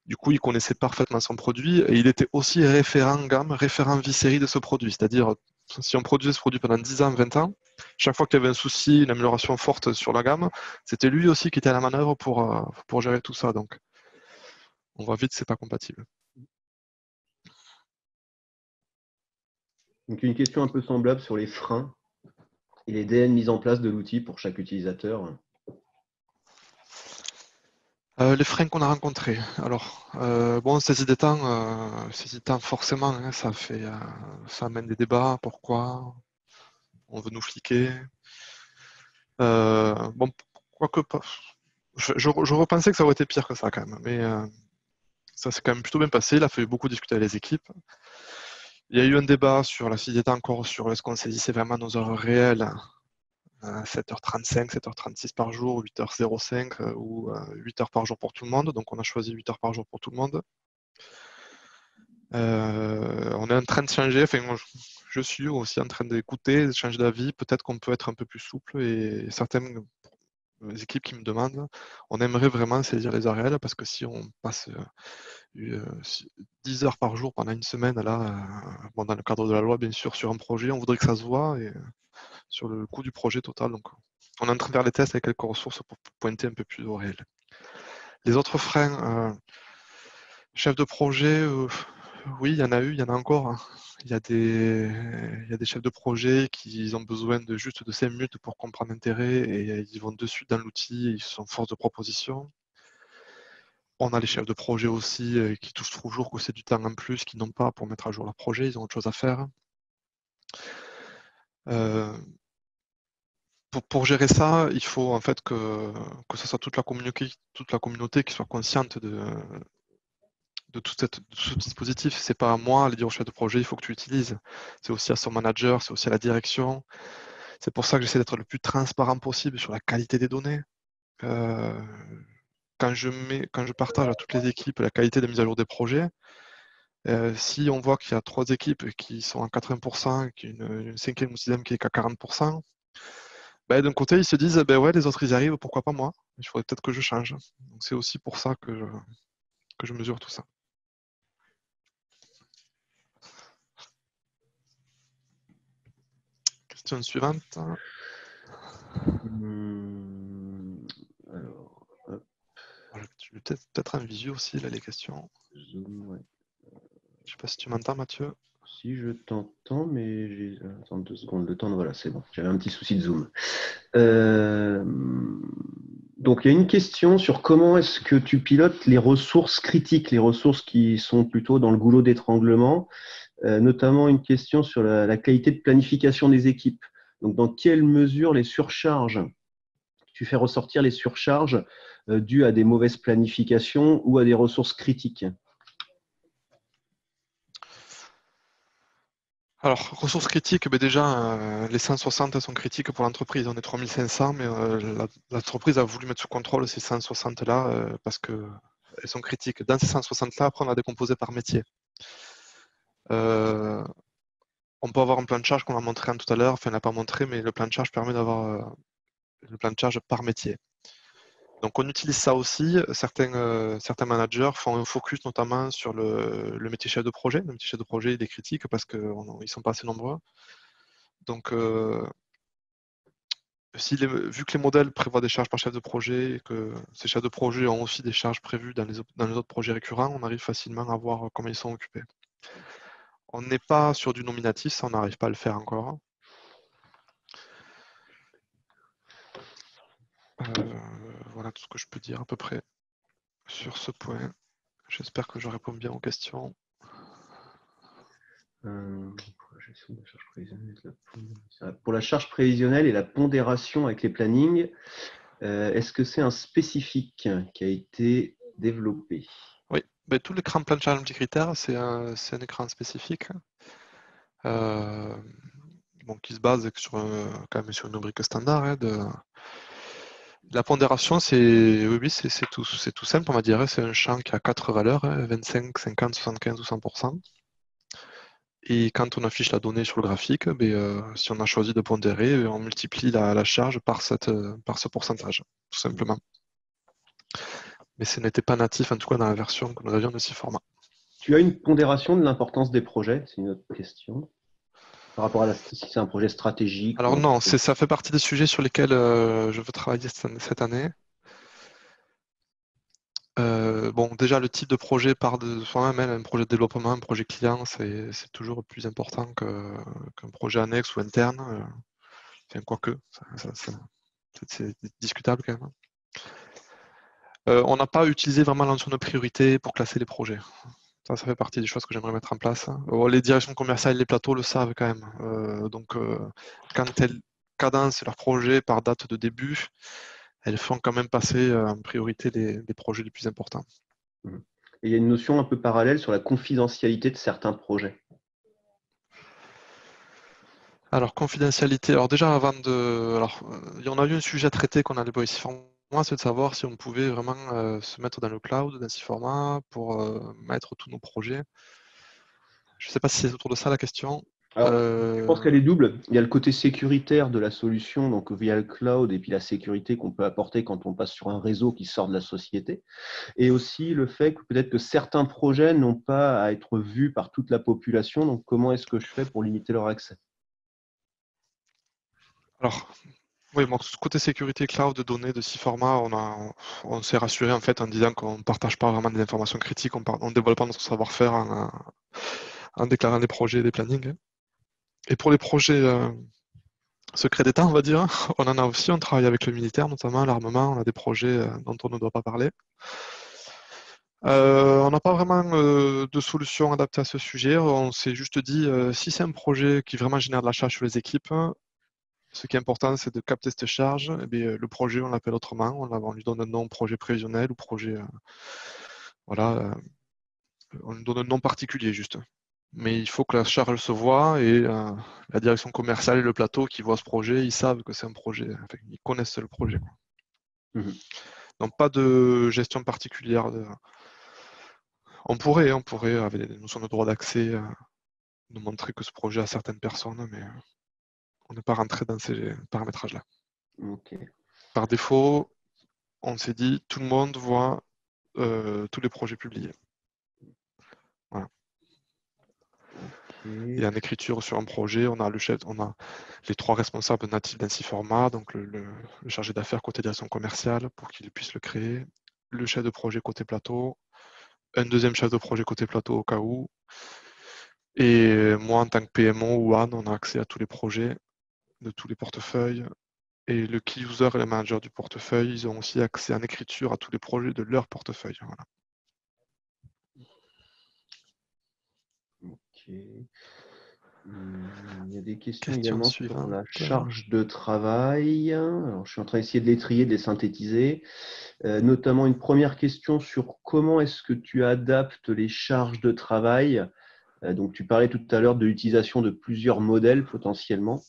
Du coup, il connaissait parfaitement son produit et il était aussi référent gamme, référent vie-série de ce produit. C'est-à-dire, si on produisait ce produit pendant 10 ans, 20 ans, chaque fois qu'il y avait un souci, une amélioration forte sur la gamme, c'était lui aussi qui était à la manœuvre pour gérer tout ça. Donc, on voit vite, c'est pas compatible. Donc, une question un peu semblable sur les freins et les DN mis en place de l'outil pour chaque utilisateur. Les freins qu'on a rencontrés. Alors, bon, saisie des temps, forcément, hein, ça amène des débats. Pourquoi on veut nous fliquer? Bon, quoique pas. Je repensais que ça aurait été pire que ça quand même, mais ça s'est quand même plutôt bien passé. Il a fallu beaucoup discuter avec les équipes. Il y a eu un débat sur la saisie des temps encore sur est-ce qu'on saisissait vraiment nos heures réelles, 7h35, 7h36 par jour, 8h05 ou 8h par jour pour tout le monde. Donc on a choisi 8h par jour pour tout le monde. On est en train de changer, enfin, moi, je suis aussi en train d'écouter, de changer d'avis. Peut-être qu'on peut être un peu plus souple et certaines équipes qui me demandent, on aimerait vraiment saisir les heures réelles parce que si on passe 10 heures par jour pendant une semaine, là, bon, dans le cadre de la loi, bien sûr, sur un projet, on voudrait que ça se voit et sur le coût du projet total. Donc, on est en train de faire les tests avec quelques ressources pour pointer un peu plus au réel. Les autres freins, chef de projet, oui, il y en a eu, il y en a encore. Hein. Il y a des chefs de projet qui ont besoin de juste de 5 minutes pour comprendre l'intérêt et ils vont de suite dans l'outil, ils sont force de proposition. On a les chefs de projet aussi qui touchent toujours que c'est du temps en plus qu'ils n'ont pas pour mettre à jour leur projet, ils ont autre chose à faire. Pour gérer ça, il faut en fait que ce soit toute la communauté qui soit consciente de tout ce dispositif. C'est pas à moi à aller dire au chef de projet, il faut que tu utilises. C'est aussi à son manager, c'est aussi à la direction. C'est pour ça que j'essaie d'être le plus transparent possible sur la qualité des données. Quand je partage à toutes les équipes la qualité de mise à jour des projets, si on voit qu'il y a 3 équipes qui sont à 80%, une cinquième ou sixième qui est qu'à 40%, ben, d'un côté, ils se disent, ben ouais, les autres, ils arrivent, pourquoi pas moi? Il faudrait peut-être que je change. Donc c'est aussi pour ça que je mesure tout ça. Question suivante. Alors, Tu peut-être un visu aussi, là, les questions. Zoom, ouais. Je sais pas si tu m'entends, Mathieu. Si je t'entends, mais j'ai. Attends 2 secondes, le temps de. Voilà, c'est bon. J'avais un petit souci de Zoom. Donc, il y a une question sur comment est-ce que tu pilotes les ressources critiques, les ressources qui sont plutôt dans le goulot d'étranglement, notamment une question sur la qualité de planification des équipes. Donc, dans quelle mesure les surcharges, tu fais ressortir les surcharges dues à des mauvaises planifications ou à des ressources critiques? Alors, ressources critiques, ben déjà, les 160 sont critiques pour l'entreprise. On est 3500, mais l'entreprise a voulu mettre sous contrôle ces 160-là parce qu'elles sont critiques. Dans ces 160-là, après, on a décomposé par métier. On peut avoir un plan de charge qu'on a montré tout à l'heure, enfin, on n'a pas montré, mais le plan de charge permet d'avoir le plan de charge par métier. Donc, on utilise ça aussi. Certains managers font un focus notamment sur le métier chef de projet. Le métier chef de projet, il est critique parce qu'ils ne sont pas assez nombreux. Donc, vu que les modèles prévoient des charges par chef de projet et que ces chefs de projet ont aussi des charges prévues dans les autres projets récurrents, on arrive facilement à voir comment ils sont occupés. On n'est pas sur du nominatif, ça on n'arrive pas à le faire encore. Voilà tout ce que je peux dire à peu près sur ce point. J'espère que je réponds bien aux questions. Pour la charge prévisionnelle et la pondération avec les plannings, est-ce que c'est un spécifique qui a été développé? Oui, ben, tout l'écran plan de charge multicritère, c'est un écran spécifique qui se base quand même sur une rubrique standard. La pondération, c'est tout simple, on va dire. C'est un champ qui a 4 valeurs, 25, 50, 75 ou 100%. Et quand on affiche la donnée sur le graphique, si on a choisi de pondérer, on multiplie la charge par ce pourcentage, tout simplement. Mais ce n'était pas natif, en tout cas dans la version que nous avions de ces formats. Tu as une pondération de l'importance des projets? C'est une autre question. Par rapport à si c'est un projet stratégique. Alors non, ça fait partie des sujets sur lesquels je veux travailler cette année. Bon, déjà, le type de projet part de soi-même. Un projet de développement, un projet client, c'est toujours plus important qu'un projet annexe ou interne. Enfin, quoique, c'est discutable quand même. On n'a pas utilisé vraiment la notion de priorité pour classer les projets. Ça fait partie des choses que j'aimerais mettre en place. Les directions commerciales et les plateaux le savent quand même. Quand elles cadencent leur projet par date de début, elles font quand même passer en priorité les projets les plus importants. Et il y a une notion un peu parallèle sur la confidentialité de certains projets. Alors, confidentialité. Alors déjà, avant de... on a eu un sujet à traiter qu'on a déployé ici format, c'est de savoir si on pouvait vraiment se mettre dans le cloud, dans ce format, pour mettre tous nos projets. Je ne sais pas si c'est autour de ça la question. Alors, je pense qu'elle est double. Il y a le côté sécuritaire de la solution, donc via le cloud, et puis la sécurité qu'on peut apporter quand on passe sur un réseau qui sort de la société. Et aussi le fait que peut-être que certains projets n'ont pas à être vus par toute la population. Donc, comment est-ce que je fais pour limiter leur accès? Alors, oui, bon, côté sécurité cloud de données de six formats, on s'est rassuré en fait en disant qu'on ne partage pas vraiment des informations critiques, on ne dévoile pas notre savoir-faire en déclarant des projets et des plannings. Et pour les projets secrets d'État, on va dire, on en a aussi, on travaille avec le militaire, notamment l'armement, on a des projets dont on ne doit pas parler. On n'a pas vraiment de solution adaptée à ce sujet. On s'est juste dit, si c'est un projet qui vraiment génère de la charge sur les équipes, ce qui est important, c'est de capter cette charge. Et bien, le projet, on l'appelle autrement. On lui donne un nom, projet prévisionnel ou projet. On lui donne un nom particulier juste. Mais il faut que la charge se voit et la direction commerciale et le plateau qui voient ce projet, ils savent que c'est un projet. Enfin, ils connaissent le projet. Donc, pas de gestion particulière. On pourrait, avec des notions de droit d'accès, nous montrer que ce projet a certaines personnes, mais on n'est pas rentré dans ces paramétrages-là. Okay. Par défaut, on s'est dit tout le monde voit tous les projets publiés. Voilà. Okay. Et en écriture sur un projet, on a le chef, on a les trois responsables natifs d'un six format, donc le chargé d'affaires côté direction commerciale pour qu'il puisse le créer, le chef de projet côté plateau, un deuxième chef de projet côté plateau au cas où, et moi en tant que PMO ou Anne, on a accès à tous les projets de tous les portefeuilles. Et le key user et le manager du portefeuille, ils ont aussi accès en écriture à tous les projets de leur portefeuille. Voilà. Ok. Il y a des questions également sur la charge de travail. Alors, je suis en train d'essayer de les trier, de les synthétiser. Notamment une première question sur comment est-ce que tu adaptes les charges de travail. Donc, tu parlais tout à l'heure de l'utilisation de plusieurs modèles potentiellement.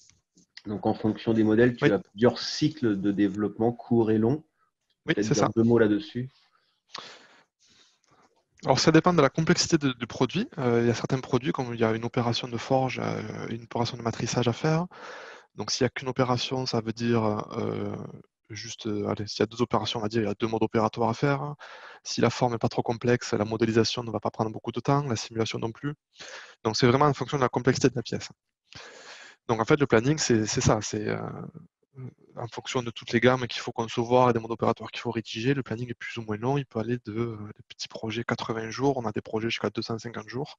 Donc, en fonction des modèles, tu as plusieurs cycles de développement courts et longs. Oui, c'est ça. Deux mots là-dessus. Alors, ça dépend de la complexité du produit. Il y a certains produits, comme il y a une opération de forge, une opération de matrissage à faire. Donc, s'il n'y a qu'une opération, ça veut dire allez, s'il y a deux opérations, on va dire, il y a deux modes opératoires à faire. Si la forme n'est pas trop complexe, la modélisation ne va pas prendre beaucoup de temps, la simulation non plus. Donc, c'est vraiment en fonction de la complexité de la pièce. Donc, en fait, le planning, c'est ça. C'est en fonction de toutes les gammes qu'il faut concevoir et des modes opératoires qu'il faut rédiger, le planning est plus ou moins long. Il peut aller de des petits projets 80 jours, on a des projets jusqu'à 250 jours.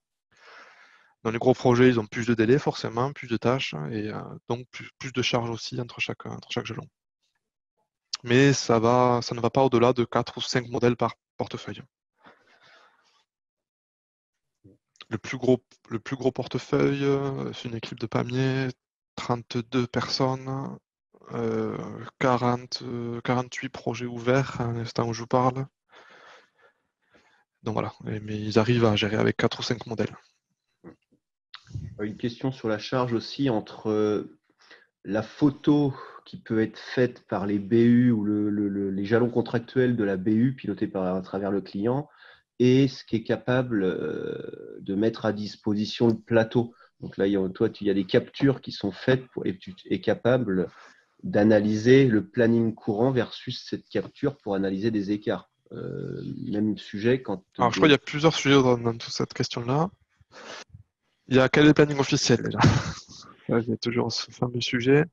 Dans les gros projets, ils ont plus de délais forcément, plus de tâches et donc plus de charges aussi entre chaque jalon. Mais ça ne va pas au-delà de 4 ou 5 modèles par portefeuille. Le plus gros portefeuille, c'est une équipe de Pamiers, 32 personnes. 48 projets ouverts à l'instant où je vous parle. Donc voilà, mais ils arrivent à gérer avec 4 ou 5 modèles. Une question sur la charge aussi entre la photo qui peut être faite par les BU ou les jalons contractuels de la BU pilotés à travers le client et ce qui est capable de mettre à disposition le plateau. Donc là, il y a des captures qui sont faites et tu es capable d'analyser le planning courant versus cette capture pour analyser des écarts. Même sujet quand... Alors je crois qu'il y a plusieurs sujets dans toute cette question-là. Il y a quel est le planning officiel déjà? Là, il y a toujours ce fameux sujet.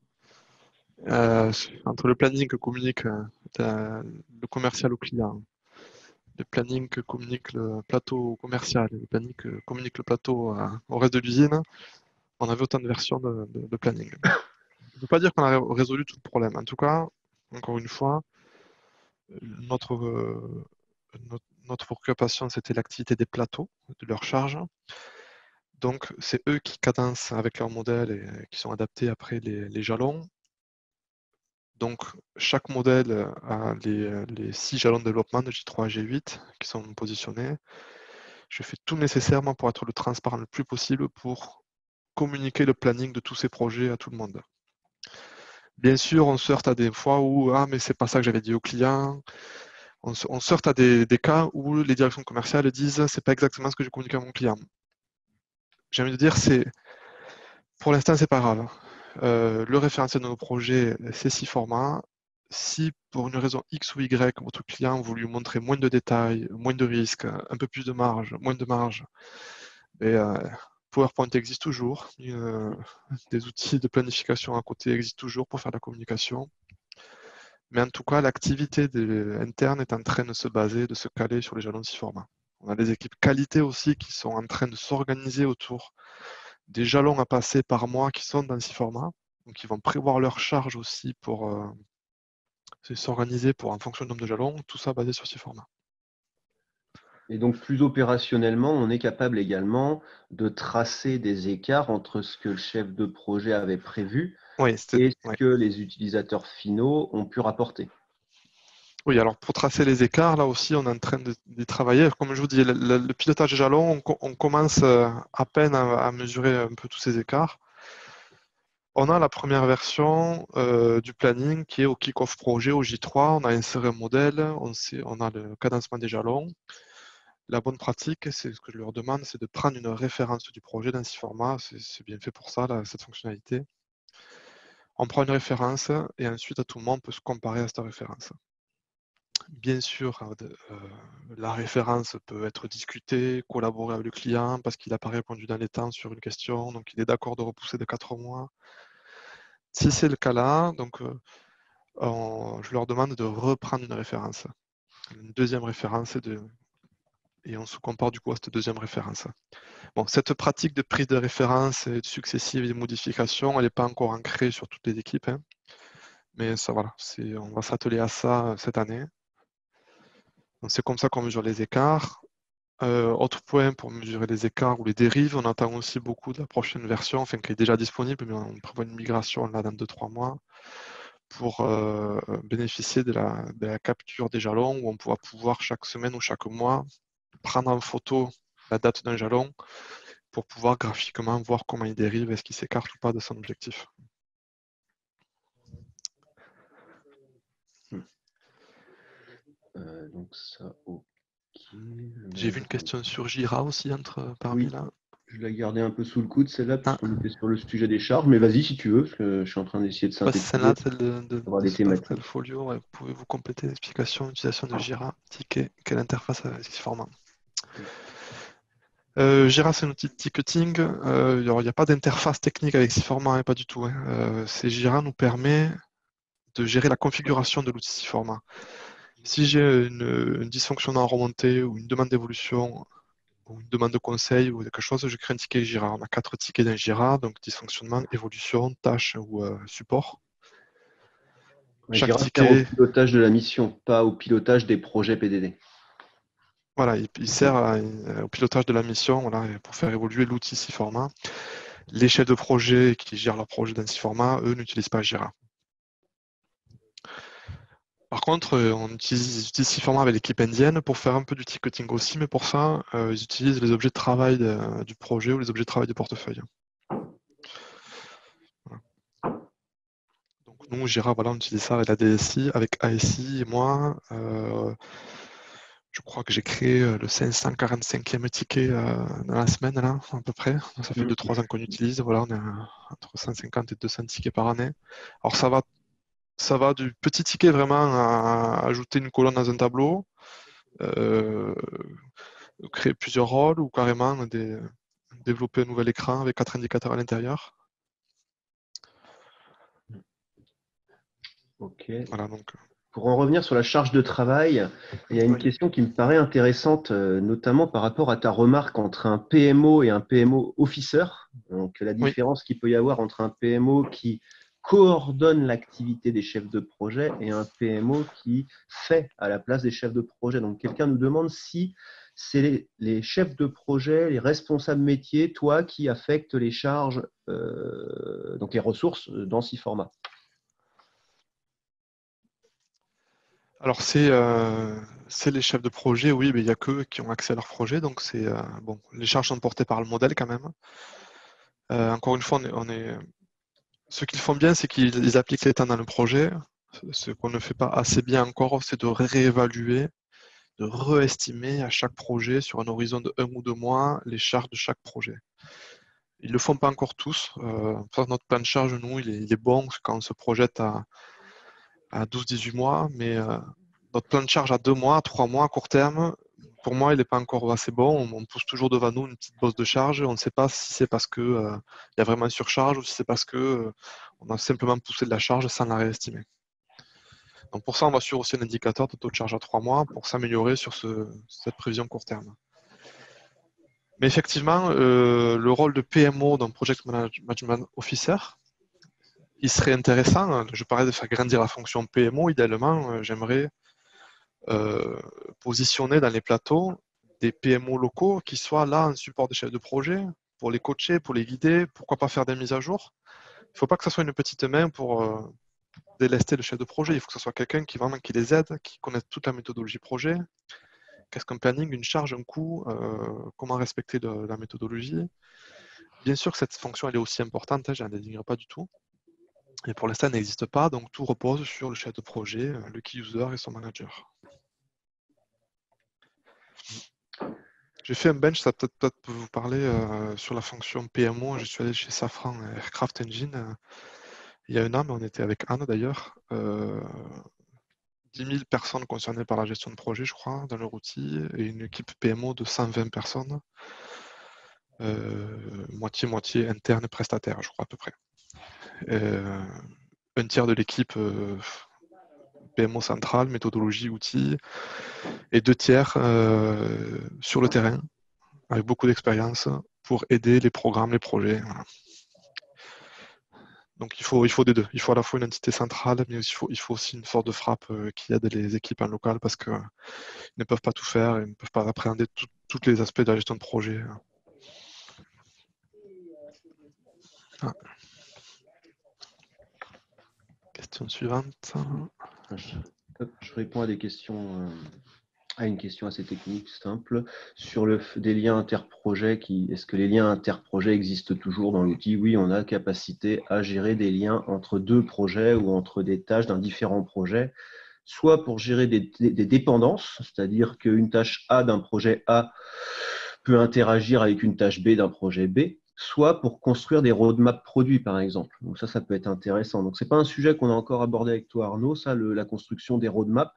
Entre le planning que communique le commercial au client, le planning que communique le plateau au commercial, le planning que communique le plateau au reste de l'usine, on avait autant de versions de planning. Je ne veux pas dire qu'on a résolu tout le problème. En tout cas, encore une fois, notre, notre préoccupation, c'était l'activité des plateaux, de leur charge. Donc, c'est eux qui cadencent avec leur modèle et qui sont adaptés après les jalons. Donc, chaque modèle a les 6 jalons de développement de J3 à G8 qui sont positionnés. Je fais tout nécessairement pour être le transparent le plus possible pour communiquer le planning de tous ces projets à tout le monde. Bien sûr, on se heurte à des fois où « Ah, mais c'est pas ça que j'avais dit au client ». On se heurte à des cas où les directions commerciales disent « C'est pas exactement ce que j'ai communiqué à mon client ». J'ai envie de dire, pour l'instant, c'est pas grave. Le référentiel de nos projets, c'est 6 formats. Si pour une raison X ou Y, votre client veut lui montrer moins de détails, moins de risques, un peu plus de marge, moins de marge, et, PowerPoint existe toujours. Des outils de planification à côté existent toujours pour faire la communication. Mais en tout cas, l'activité interne est en train de se baser, de se caler sur les jalons 6 formats. On a des équipes qualité aussi qui sont en train de s'organiser autour des jalons à passer par mois qui sont dans 6 formats. Donc, ils vont prévoir leur charge aussi pour s'organiser en fonction du nombre de jalons, tout ça basé sur 6 formats. Et donc, plus opérationnellement, on est capable également de tracer des écarts entre ce que le chef de projet avait prévu et ce que les utilisateurs finaux ont pu rapporter. Oui, alors pour tracer les écarts, là aussi, on est en train d'y travailler. Comme je vous dis, le pilotage des jalons, on commence à peine à mesurer un peu tous ces écarts. On a la première version du planning qui est au kick-off projet, au J3. On a inséré un modèle, on a le cadencement des jalons. La bonne pratique, c'est ce que je leur demande, c'est de prendre une référence du projet dans 6 formats. C'est bien fait pour ça, cette fonctionnalité. On prend une référence et ensuite, à tout moment, on peut se comparer à cette référence. Bien sûr, la référence peut être discutée, collaborer avec le client parce qu'il n'a pas répondu dans les temps sur une question, donc il est d'accord de repousser de 4 mois. Si c'est le cas là, donc je leur demande de reprendre une référence, une deuxième référence, et on se compare du coup à cette deuxième référence. Bon, cette pratique de prise de référence successive et de modification, elle n'est pas encore ancrée sur toutes les équipes, hein, mais ça, voilà, on va s'atteler à ça cette année. C'est comme ça qu'on mesure les écarts. Autre point pour mesurer les écarts ou les dérives, on attend aussi beaucoup de la prochaine version, enfin qui est déjà disponible, mais on prévoit une migration là dans 2-3 mois pour bénéficier de la capture des jalons où on pourra pouvoir chaque semaine ou chaque mois prendre en photo la date d'un jalon pour pouvoir graphiquement voir comment il dérive, est-ce qu'il s'écarte ou pas de son objectif. Donc ça, ok. J'ai vu une question sur Jira aussi parmi là. Je l'ai gardé un peu sous le coude celle-là, puisqu'on était sur le sujet des charges, mais vas-y si tu veux, parce que je suis en train d'essayer de synthétiser. Celle-là, celle de des thématiques. Folio, ouais, pouvez-vous compléter l'explication d'utilisation de Jira, ticket, quelle interface avec ce format? Jira, c'est un outil de ticketing. Il n'y a pas d'interface technique avec 6 formats, hein, pas du tout. Hein. Jira nous permet de gérer la configuration de l'outil 6 formats. Si j'ai un dysfonctionnement remonté ou une demande d'évolution ou une demande de conseil ou quelque chose, je crée un ticket Jira. On a 4 tickets dans Jira, donc dysfonctionnement, évolution, tâche ou support. Chaque ticket au pilotage de la mission, pas au pilotage des projets PDD. Voilà, il sert au pilotage de la mission, voilà, pour faire évoluer l'outil 6 formats. Les chefs de projet qui gèrent leur projet dans 6 formats, eux, n'utilisent pas Jira. Par contre, on utilise 6 formats avec l'équipe indienne pour faire un peu du ticketing aussi, mais pour ça, ils utilisent les objets de travail du projet ou les objets de travail du portefeuille. Voilà. Donc nous, Jira, voilà, on utilise ça avec la DSI, avec ASI et moi. Je crois que j'ai créé le 545e ticket dans la semaine, là, à peu près. Ça fait 2-3 ans qu'on utilise. Voilà, on est entre 150 et 200 tickets par année. Alors ça va du petit ticket vraiment à ajouter une colonne dans un tableau, créer plusieurs rôles ou carrément développer un nouvel écran avec 4 indicateurs à l'intérieur. Ok. Voilà, donc. Pour en revenir sur la charge de travail, il y a une question qui me paraît intéressante, notamment par rapport à ta remarque entre un PMO et un PMO officer. Donc la différence qu'il peut y avoir entre un PMO qui coordonne l'activité des chefs de projet et un PMO qui fait à la place des chefs de projet. Donc, quelqu'un nous demande si c'est les chefs de projet, les responsables métiers, toi, qui affectent les charges, donc les ressources dans Siforma. Alors, c'est les chefs de projet, oui, mais il n'y a qu'eux qui ont accès à leur projet. Donc, bon, les charges sont portées par le modèle quand même. Encore une fois, ce qu'ils font bien, c'est qu'ils appliquent les temps dans le projet. Ce qu'on ne fait pas assez bien encore, c'est de réévaluer, de réestimer à chaque projet sur un horizon de 1 ou 2 mois les charges de chaque projet. Ils ne le font pas encore tous. Notre plan de charge, nous, il est bon quand on se projette à 12-18 mois, mais notre plan de charge à 2 mois, 3 mois, à court terme, pour moi, il n'est pas encore assez bon. On pousse toujours devant nous une petite bosse de charge. On ne sait pas si c'est parce qu'il y a vraiment une surcharge ou si c'est parce qu'on a simplement poussé de la charge sans la réestimer. Donc pour ça, on va suivre aussi un indicateur de taux de charge à 3 mois pour s'améliorer sur cette prévision court terme. Mais effectivement, le rôle de PMO dans Project Management Officer, il serait intéressant. Je parlais de faire grandir la fonction PMO. Idéalement, j'aimerais positionner dans les plateaux des PMO locaux qui soient là en support des chefs de projet, pour les coacher, pour les guider, pourquoi pas faire des mises à jour. Il ne faut pas que ce soit une petite main pour délester le chef de projet. Il faut que ce soit quelqu'un qui les aide, qui connaisse toute la méthodologie projet. Qu'est-ce qu'un planning, une charge, un coût, comment respecter la méthodologie. Bien sûr que cette fonction elle est aussi importante, je ne la dénigre pas du tout. Et pour l'instant, elle n'existe pas, donc tout repose sur le chef de projet, le key user et son manager. J'ai fait un bench, ça peut-être vous parler sur la fonction PMO. Je suis allé chez Safran Aircraft Engine il y a 1 an, mais on était avec Anne d'ailleurs. 10 000 personnes concernées par la gestion de projet, je crois, dans leur outil, et une équipe PMO de 120 personnes, moitié-moitié interne et prestataire, je crois à peu près. Un tiers de l'équipe PMO centrale, méthodologie, outils, et 2 tiers sur le terrain, avec beaucoup d'expérience, pour aider les programmes, les projets. Voilà. Donc il faut des deux. Il faut à la fois une entité centrale, mais il faut aussi une force de frappe qui aide les équipes en local parce qu'ils ne peuvent pas tout faire, ils ne peuvent pas appréhender tous les aspects de la gestion de projet. Ah. Question suivante. Je réponds à des questions, à une question assez technique, simple, sur des liens interprojets. Est-ce que les liens interprojets existent toujours dans l'outil? Oui, on a capacité à gérer des liens entre 2 projets ou entre des tâches d'un différent projet, soit pour gérer des dépendances, c'est-à-dire qu'une tâche A d'un projet A peut interagir avec une tâche B d'un projet B, soit pour construire des roadmaps produits, par exemple. Donc ça peut être intéressant. Donc, ce n'est pas un sujet qu'on a encore abordé avec toi, Arnaud, ça, la construction des roadmaps,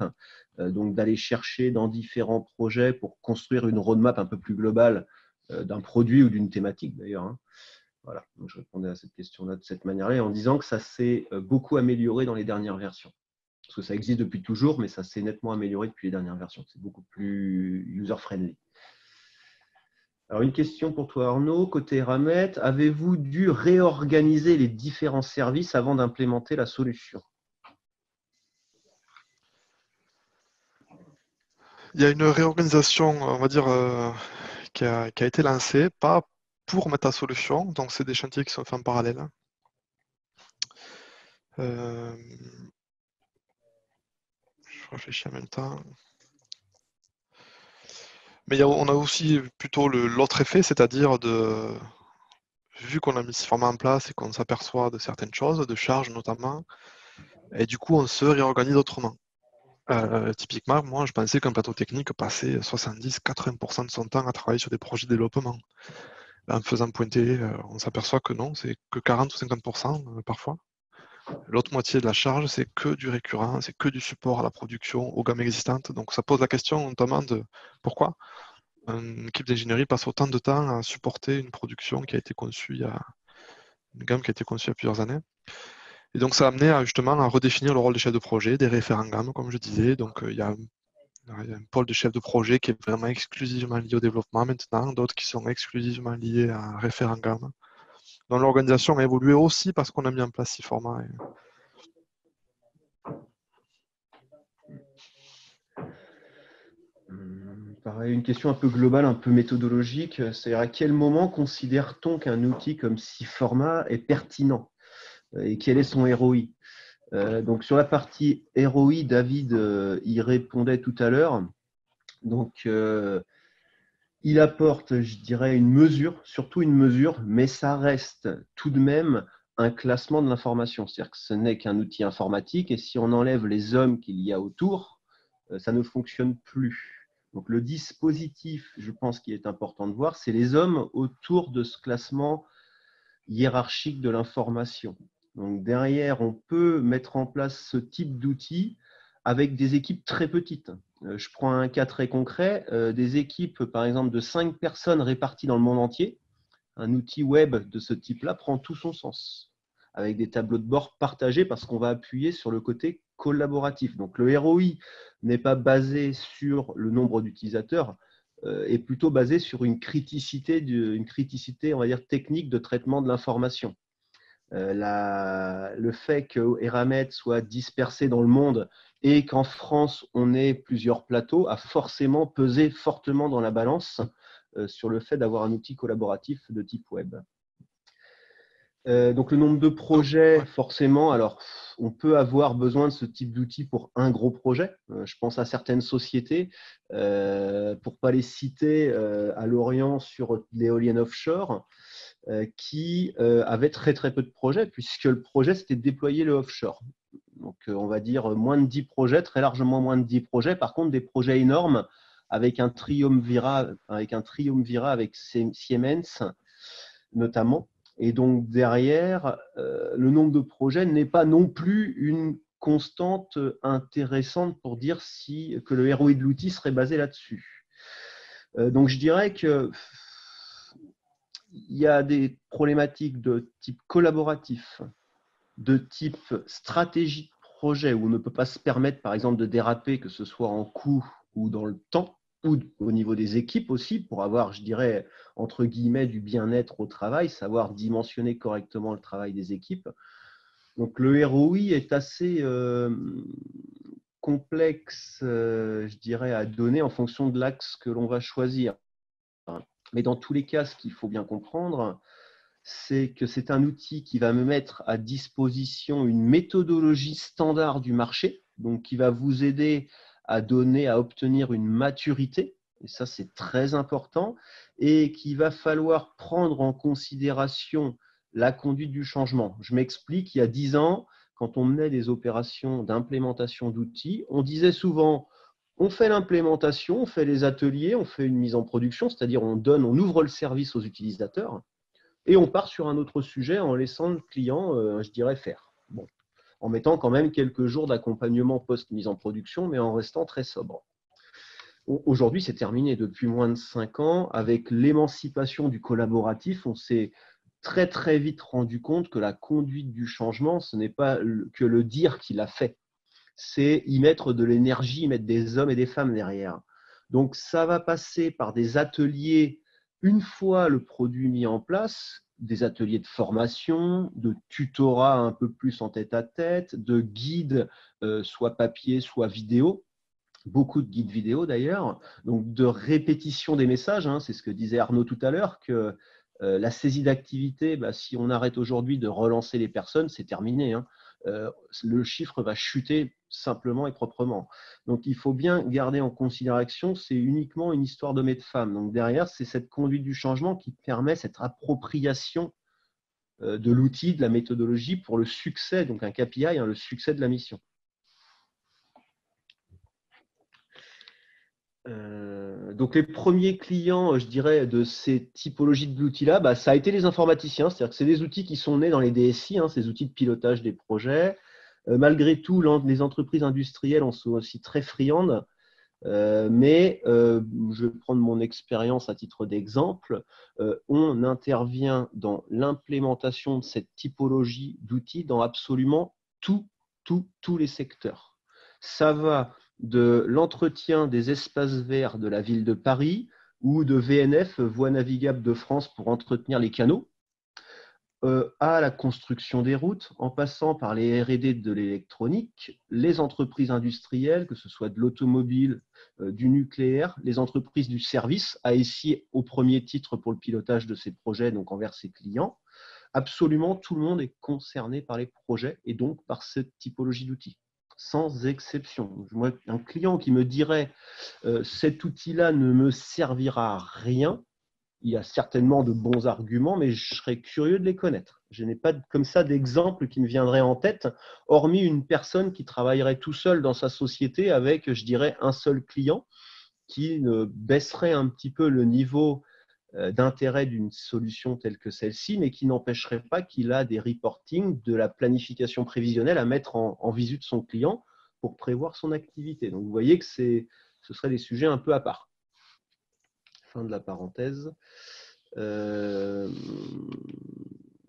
donc d'aller chercher dans différents projets pour construire une roadmap un peu plus globale d'un produit ou d'une thématique, d'ailleurs. Hein. Voilà, donc je répondais à cette question-là de cette manière-là, en disant que ça s'est beaucoup amélioré dans les dernières versions. Parce que ça existe depuis toujours, mais ça s'est nettement amélioré depuis les dernières versions. C'est beaucoup plus user-friendly. Alors, une question pour toi, Arnaud. Côté Eramet, avez-vous dû réorganiser les différents services avant d'implémenter la solution? Il y a une réorganisation, on va dire, qui a été lancée, pas pour mettre la solution, donc c'est des chantiers qui sont faits en parallèle. Je réfléchis en même temps. Mais on a aussi plutôt l'autre effet, c'est-à-dire vu qu'on a mis ce format en place et qu'on s'aperçoit de certaines choses, de charges notamment, et du coup on se réorganise autrement. Typiquement, moi je pensais qu'un plateau technique passait 70-80% de son temps à travailler sur des projets de développement. En faisant pointer, on s'aperçoit que non, c'est que 40 ou 50% parfois. L'autre moitié de la charge, c'est que du récurrent, c'est que du support à la production, aux gammes existantes. Donc ça pose la question notamment de pourquoi une équipe d'ingénierie passe autant de temps à supporter une production qui a été conçue une gamme qui a été conçue il y a plusieurs années. Et donc ça a amené justement à redéfinir le rôle des chefs de projet, des référents gamme, comme je disais. Donc il y a un pôle de chefs de projet qui est vraiment exclusivement lié au développement maintenant, d'autres qui sont exclusivement liés à référents gamme. dont l'organisation a évolué aussi parce qu'on a mis en place SIFORMA. Pareil, une question un peu globale, un peu méthodologique, c'est à quel moment considère-t-on qu'un outil comme SIFORMA est pertinent et quel est son ROI? Donc sur la partie ROI, David y répondait tout à l'heure. Donc il apporte, je dirais, une mesure, surtout une mesure, mais ça reste tout de même un classement de l'information. C'est-à-dire que ce n'est qu'un outil informatique et si on enlève les hommes qu'il y a autour, ça ne fonctionne plus. Donc le dispositif, je pense qu'il est important de voir, c'est les hommes autour de ce classement hiérarchique de l'information. Donc derrière, on peut mettre en place ce type d'outils avec des équipes très petites. Je prends un cas très concret, des équipes par exemple de 5 personnes réparties dans le monde entier. Un outil web de ce type-là prend tout son sens, avec des tableaux de bord partagés parce qu'on va appuyer sur le côté collaboratif. Donc le ROI n'est pas basé sur le nombre d'utilisateurs, est plutôt basé sur une criticité, on va dire, technique de traitement de l'information. Le fait que Eramet soit dispersé dans le monde et qu'en France, on ait plusieurs plateaux a forcément pesé fortement dans la balance sur le fait d'avoir un outil collaboratif de type web. Donc le nombre de projets, forcément, alors on peut avoir besoin de ce type d'outil pour un gros projet. Je pense à certaines sociétés, pour ne pas les citer, à Lorient sur l'éolienne offshore, qui avaient très très peu de projets, puisque le projet c'était de déployer le offshore. Donc on va dire moins de 10 projets, très largement moins de 10 projets. Par contre, des projets énormes avec un triumvirat avec Siemens notamment. Et donc derrière, le nombre de projets n'est pas non plus une constante intéressante pour dire que le ROI de l'outil serait basé là-dessus. Donc je dirais que il y a des problématiques de type collaboratif, de type stratégie de projet, où on ne peut pas se permettre, par exemple, de déraper, que ce soit en coût ou dans le temps, ou au niveau des équipes aussi, pour avoir, je dirais, entre guillemets, du bien-être au travail, savoir dimensionner correctement le travail des équipes. Donc le ROI est assez complexe, je dirais, à donner en fonction de l'axe que l'on va choisir. Mais dans tous les cas, ce qu'il faut bien comprendre, c'est que c'est un outil qui va me mettre à disposition une méthodologie standard du marché, donc qui va vous aider à obtenir une maturité, et ça c'est très important, et qu'il va falloir prendre en considération la conduite du changement. Je m'explique, il y a 10 ans, quand on menait des opérations d'implémentation d'outils, on disait souvent on fait l'implémentation, on fait les ateliers, on fait une mise en production, c'est-à-dire on ouvre le service aux utilisateurs et on part sur un autre sujet en laissant le client, je dirais, faire. Bon, en mettant quand même quelques jours d'accompagnement post-mise en production, mais en restant très sobre. Aujourd'hui, c'est terminé depuis moins de 5 ans. Avec l'émancipation du collaboratif, on s'est très très vite rendu compte que la conduite du changement, ce n'est pas que le dire qui l'a fait. C'est y mettre de l'énergie, y mettre des hommes et des femmes derrière. Donc, ça va passer par des ateliers, une fois le produit mis en place, des ateliers de formation, de tutorat un peu plus en tête-à-tête, de guides, soit papier, soit vidéo, beaucoup de guides vidéo d'ailleurs, donc de répétition des messages, c'est ce que disait Arnaud tout à l'heure, que la saisie d'activité, si on arrête aujourd'hui de relancer les personnes, c'est terminé. Le chiffre va chuter simplement et proprement. Donc, il faut bien garder en considération, c'est uniquement une histoire d'hommes et de femmes. Donc, derrière, c'est cette conduite du changement qui permet cette appropriation de l'outil, de la méthodologie pour le succès, donc un KPI, le succès de la mission. Donc les premiers clients, je dirais, de ces typologies d'outils-là, ça a été les informaticiens. C'est-à-dire que c'est des outils qui sont nés dans les DSI, ces outils de pilotage des projets. Malgré tout, les entreprises industrielles en sont aussi très friandes. Mais je vais prendre mon expérience à titre d'exemple. On intervient dans l'implémentation de cette typologie d'outils dans absolument tous les secteurs. Ça va de l'entretien des espaces verts de la ville de Paris ou de VNF, Voies navigables de France, pour entretenir les canaux, à la construction des routes, en passant par les R&D de l'électronique, les entreprises industrielles, que ce soit de l'automobile, du nucléaire, les entreprises du service, ASI au premier titre pour le pilotage de ces projets, donc envers ses clients. Absolument tout le monde est concerné par les projets et donc par cette typologie d'outils, sans exception. Moi, un client qui me dirait cet outil-là ne me servira à rien, il y a certainement de bons arguments, mais je serais curieux de les connaître. Je n'ai pas comme ça d'exemple qui me viendrait en tête, hormis une personne qui travaillerait tout seul dans sa société avec, je dirais, un seul client qui baisserait un petit peu le niveau d'intérêt d'une solution telle que celle-ci, mais qui n'empêcherait pas qu'il a des reportings, de la planification prévisionnelle à mettre en visu de son client pour prévoir son activité. Donc, vous voyez que ce serait des sujets un peu à part. Fin de la parenthèse.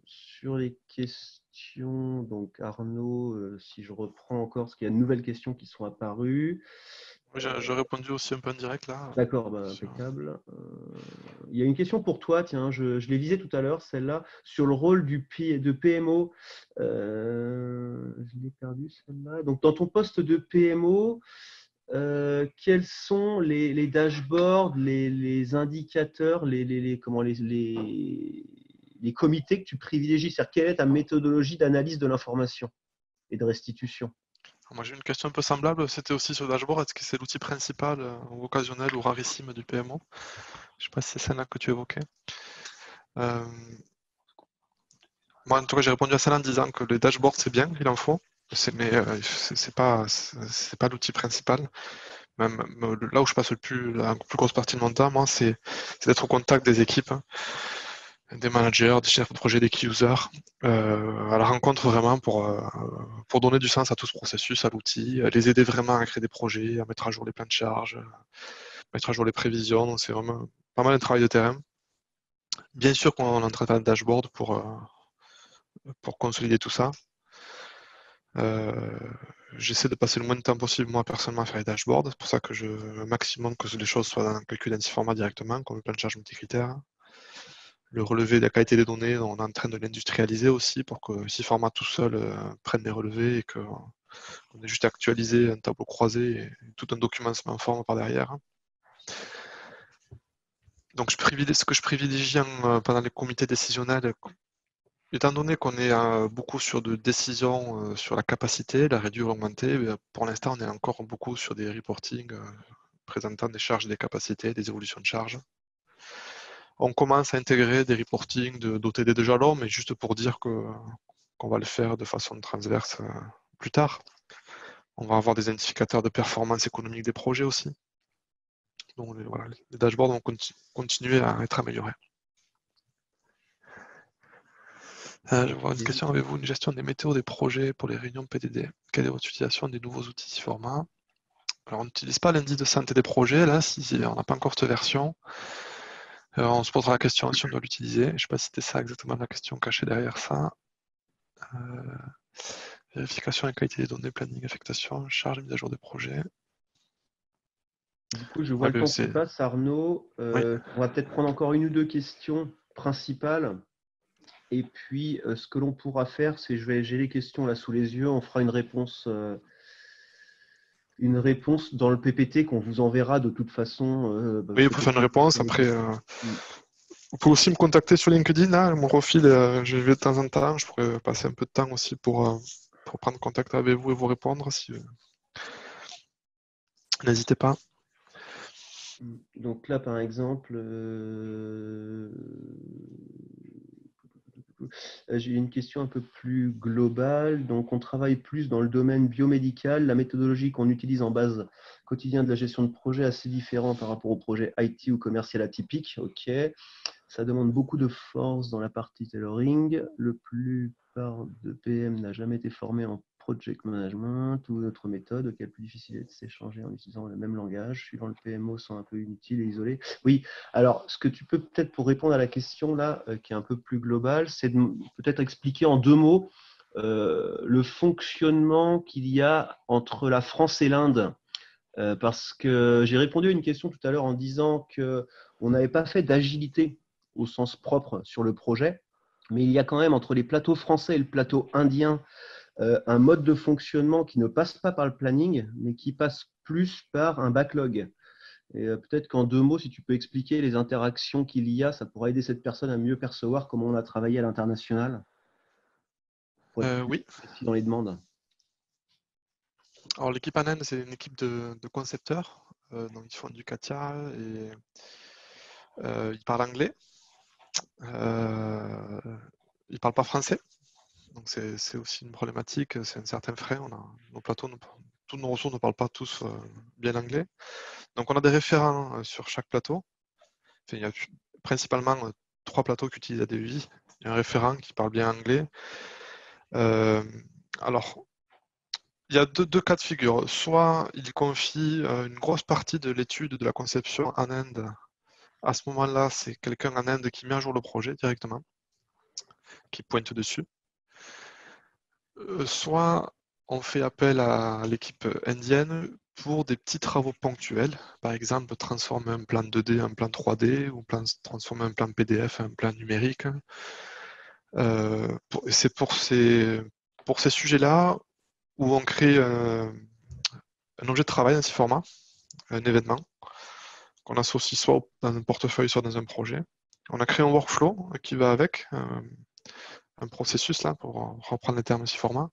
Sur les questions, donc Arnaud, si je reprends encore, parce qu'il y a de nouvelles questions qui sont apparues. Oui, j'ai répondu aussi un peu en direct là. D'accord, impeccable. Il y a une question pour toi, tiens, je l'ai visée tout à l'heure, celle-là, sur le rôle de PMO. Je l'ai perdue celle-là. Donc, dans ton poste de PMO, quels sont les dashboards, les indicateurs, les comités que tu privilégies? C'est-à-dire, quelle est ta méthodologie d'analyse de l'information et de restitution? Moi, j'ai une question un peu semblable. C'était aussi sur le dashboard. Est-ce que c'est l'outil principal, ou occasionnel ou rarissime du PMO? Je ne sais pas si c'est celle-là que tu évoquais. Moi, en tout cas, j'ai répondu à celle-là en disant que les dashboards, c'est bien, il en faut. Mais c'est pas l'outil principal. Même là où je passe la plus grosse partie de mon temps, moi, c'est d'être au contact des équipes, des managers, des chefs de projet, des key users, à la rencontre vraiment pour donner du sens à tout ce processus, à l'outil, les aider vraiment à créer des projets, à mettre à jour les plans de charge, mettre à jour les prévisions. Donc c'est vraiment pas mal de travail de terrain. Bien sûr qu'on est en train de faire un dashboard pour consolider tout ça. J'essaie de passer le moins de temps possible, moi, personnellement, à faire les dashboards. C'est pour ça que un maximum que les choses soient dans le calcul d'anti-format directement, comme le plan de charge multicritère. Le relevé de la qualité des données, on est en train de l'industrialiser aussi pour que si format tout seul prenne les relevés et qu'on ait juste actualisé un tableau croisé et tout un document se met en forme par derrière. Donc ce que je privilégie pendant les comités décisionnels, étant donné qu'on est beaucoup sur de décisions sur la capacité, la réduire ou l'augmenter, pour l'instant on est encore beaucoup sur des reportings présentant des charges et des capacités, des évolutions de charges. On commence à intégrer des reportings d'OTD de jalons, mais juste pour dire qu'on va le faire de façon transverse plus tard. On va avoir des identificateurs de performance économique des projets aussi. Donc voilà, les dashboards vont continuer à être améliorés. Je vois une question, avez-vous une gestion des météos des projets pour les réunions PDD? Quelle est votre utilisation des nouveaux outils SIFORMA? Alors on n'utilise pas l'indice de santé des projets, là, si on n'a pas encore cette version. On se posera la question si on doit l'utiliser. Je ne sais pas si c'était ça exactement la question cachée derrière ça. Vérification et qualité des données, planning, affectation, charge et mise à jour des projets. Du coup, je vois le temps qui passe, Arnaud. Oui. On va peut-être prendre encore une ou deux questions principales. Et puis, ce que l'on pourra faire, c'est j'ai les questions là sous les yeux. On fera une réponse dans le PPT qu'on vous enverra de toute façon. Oui, vous pouvez faire une réponse. Après, vous pouvez aussi me contacter sur LinkedIn. Là, mon profil, je vais de temps en temps. Je pourrais passer un peu de temps aussi pour prendre contact avec vous et vous répondre. N'hésitez pas. Donc là, par exemple, j'ai une question un peu plus globale. Donc, on travaille plus dans le domaine biomédical. La méthodologie qu'on utilise en base quotidienne de la gestion de projet est assez différente par rapport au projet IT ou commercial atypique. OK. Ça demande beaucoup de force dans la partie tailoring. Le plupart de PM n'a jamais été formé en project management ou d'autres méthodes auxquelles plus difficile est de s'échanger en utilisant le même langage. Suivant le PMO sont un peu inutiles et isolés. Oui, alors ce que tu peux peut-être pour répondre à la question là, qui est un peu plus globale, c'est de peut-être expliquer en 2 mots le fonctionnement qu'il y a entre la France et l'Inde. Parce que j'ai répondu à une question tout à l'heure en disant qu'on n'avait pas fait d'agilité au sens propre sur le projet. mais il y a quand même entre les plateaux français et le plateau indien un mode de fonctionnement qui ne passe pas par le planning, mais qui passe plus par un backlog. Et peut-être qu'en 2 mots, si tu peux expliquer les interactions qu'il y a, ça pourra aider cette personne à mieux percevoir comment on a travaillé à l'international, pour être plus Oui. précis dans les demandes. Alors l'équipe en Inde, c'est une équipe de concepteurs. Donc ils font du CATIA et ils parlent anglais. Ils ne parlent pas français. Donc c'est aussi une problématique, c'est un certain frein. Nos plateaux, tous nos ressources ne parlent pas tous bien anglais. Donc on a des référents sur chaque plateau. Enfin, il y a principalement 3 plateaux qui utilisent ADUI. Il y a un référent qui parle bien anglais. Alors, il y a deux cas de figure. Soit il confie une grosse partie de l'étude de la conception en Inde. À ce moment-là, c'est quelqu'un en Inde qui met à jour le projet directement, qui pointe dessus. Soit on fait appel à l'équipe indienne pour des petits travaux ponctuels. Par exemple, transformer un plan 2D en plan 3D ou transformer un plan PDF en plan numérique. C'est pour ces sujets-là où on crée un objet de travail dans ce format, un événement, qu'on associe soit dans un portefeuille, soit dans un projet. On a créé un workflow qui va avec, un processus là, pour reprendre les termes de ce format.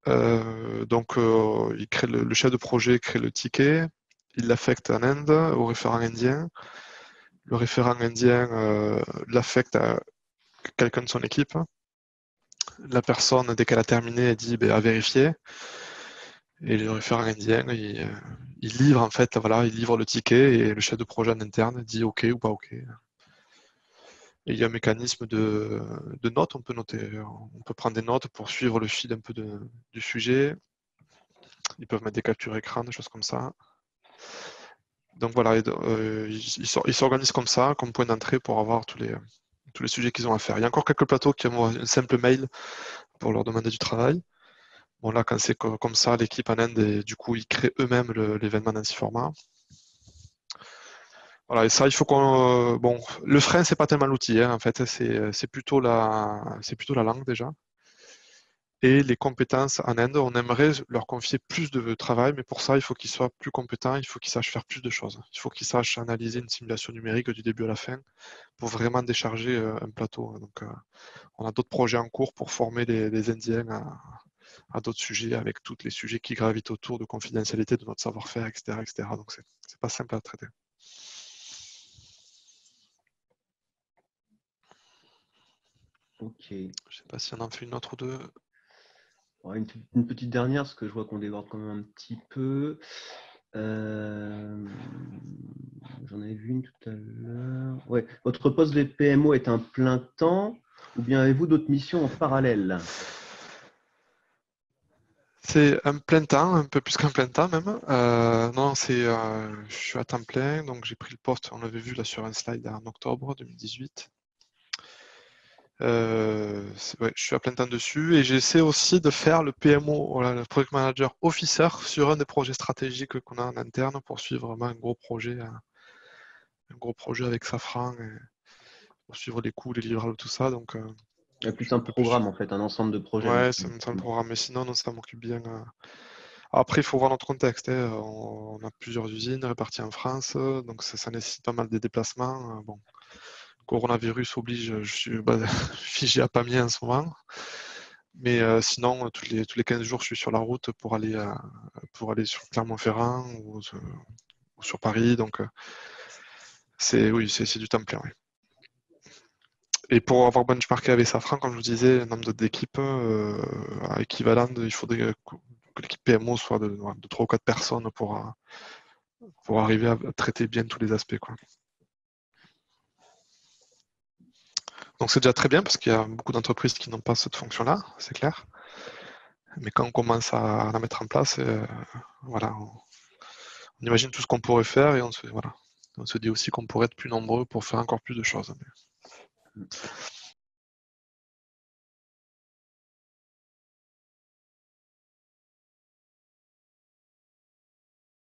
Il crée le chef de projet crée le ticket, il l'affecte en Inde au référent indien. Le référent indien l'affecte à quelqu'un de son équipe. La personne, dès qu'elle a terminé, elle dit à vérifier. Et le référent indien, il livre en fait, voilà, il livre le ticket et le chef de projet en interne dit OK ou pas OK. Et il y a un mécanisme de notes, on peut noter, on peut prendre des notes pour suivre le fil un peu du sujet. Ils peuvent mettre des captures écran, des choses comme ça. Donc voilà, ils s'organisent comme ça, comme point d'entrée pour avoir tous les sujets qu'ils ont à faire. Il y a encore quelques plateaux qui envoient un simple mail pour leur demander du travail. Bon là, quand c'est comme ça, l'équipe en Inde, du coup, ils créent eux-mêmes l'événement dans ce format. Voilà, et ça, il faut qu'on. Bon, le frein, c'est pas tellement l'outil, hein, en fait, c'est plutôt la langue déjà. Et les compétences en Inde, on aimerait leur confier plus de travail, mais pour ça, il faut qu'ils soient plus compétents, il faut qu'ils sachent faire plus de choses. Il faut qu'ils sachent analyser une simulation numérique du début à la fin pour vraiment décharger un plateau. Donc, on a d'autres projets en cours pour former les Indiens à d'autres sujets, avec tous les sujets qui gravitent autour de confidentialité de notre savoir-faire, etc., etc. Donc, c'est pas simple à traiter. Ok. Je ne sais pas si on en fait une autre ou deux. Une petite dernière, parce que je vois qu'on déborde quand même un petit peu. J'en avais vu une tout à l'heure. Ouais. Votre poste de PMO est un plein temps ou bien avez-vous d'autres missions en parallèle? C'est un plein temps, un peu plus qu'un plein temps même. Non, je suis à temps plein, donc j'ai pris le poste, on l'avait vu là sur un slide en octobre 2018. Ouais, je suis à plein temps dessus et j'essaie aussi de faire le PMO, voilà, le Project Manager Officer sur un des projets stratégiques qu'on a en interne pour suivre vraiment un gros projet avec Safran et pour suivre les coûts, les livrables, tout ça. Donc, Il y a je plus suis un un peu plus programme, sûr. en fait, un ensemble de projets. Ouais, c'est un programme, mais sinon, non, ça m'occupe bien. Après, il faut voir notre contexte, hein. On a plusieurs usines réparties en France, donc ça nécessite pas mal de déplacements. Bon, coronavirus oblige, je suis figé à Pamiers en ce moment. Mais sinon, tous les 15 jours, je suis sur la route pour aller sur Clermont-Ferrand ou sur Paris. Donc, oui, c'est du temps plein. Oui. Et pour avoir benchmarké avec Safran, comme je vous disais, un nombre d'équipes équivalent, il faudrait que l'équipe PMO soit de 3 ou 4 personnes pour arriver à traiter bien tous les aspects, quoi. Donc c'est déjà très bien parce qu'il y a beaucoup d'entreprises qui n'ont pas cette fonction-là, c'est clair. Mais quand on commence à la mettre en place, voilà, on imagine tout ce qu'on pourrait faire et on se dit aussi qu'on pourrait être plus nombreux pour faire encore plus de choses.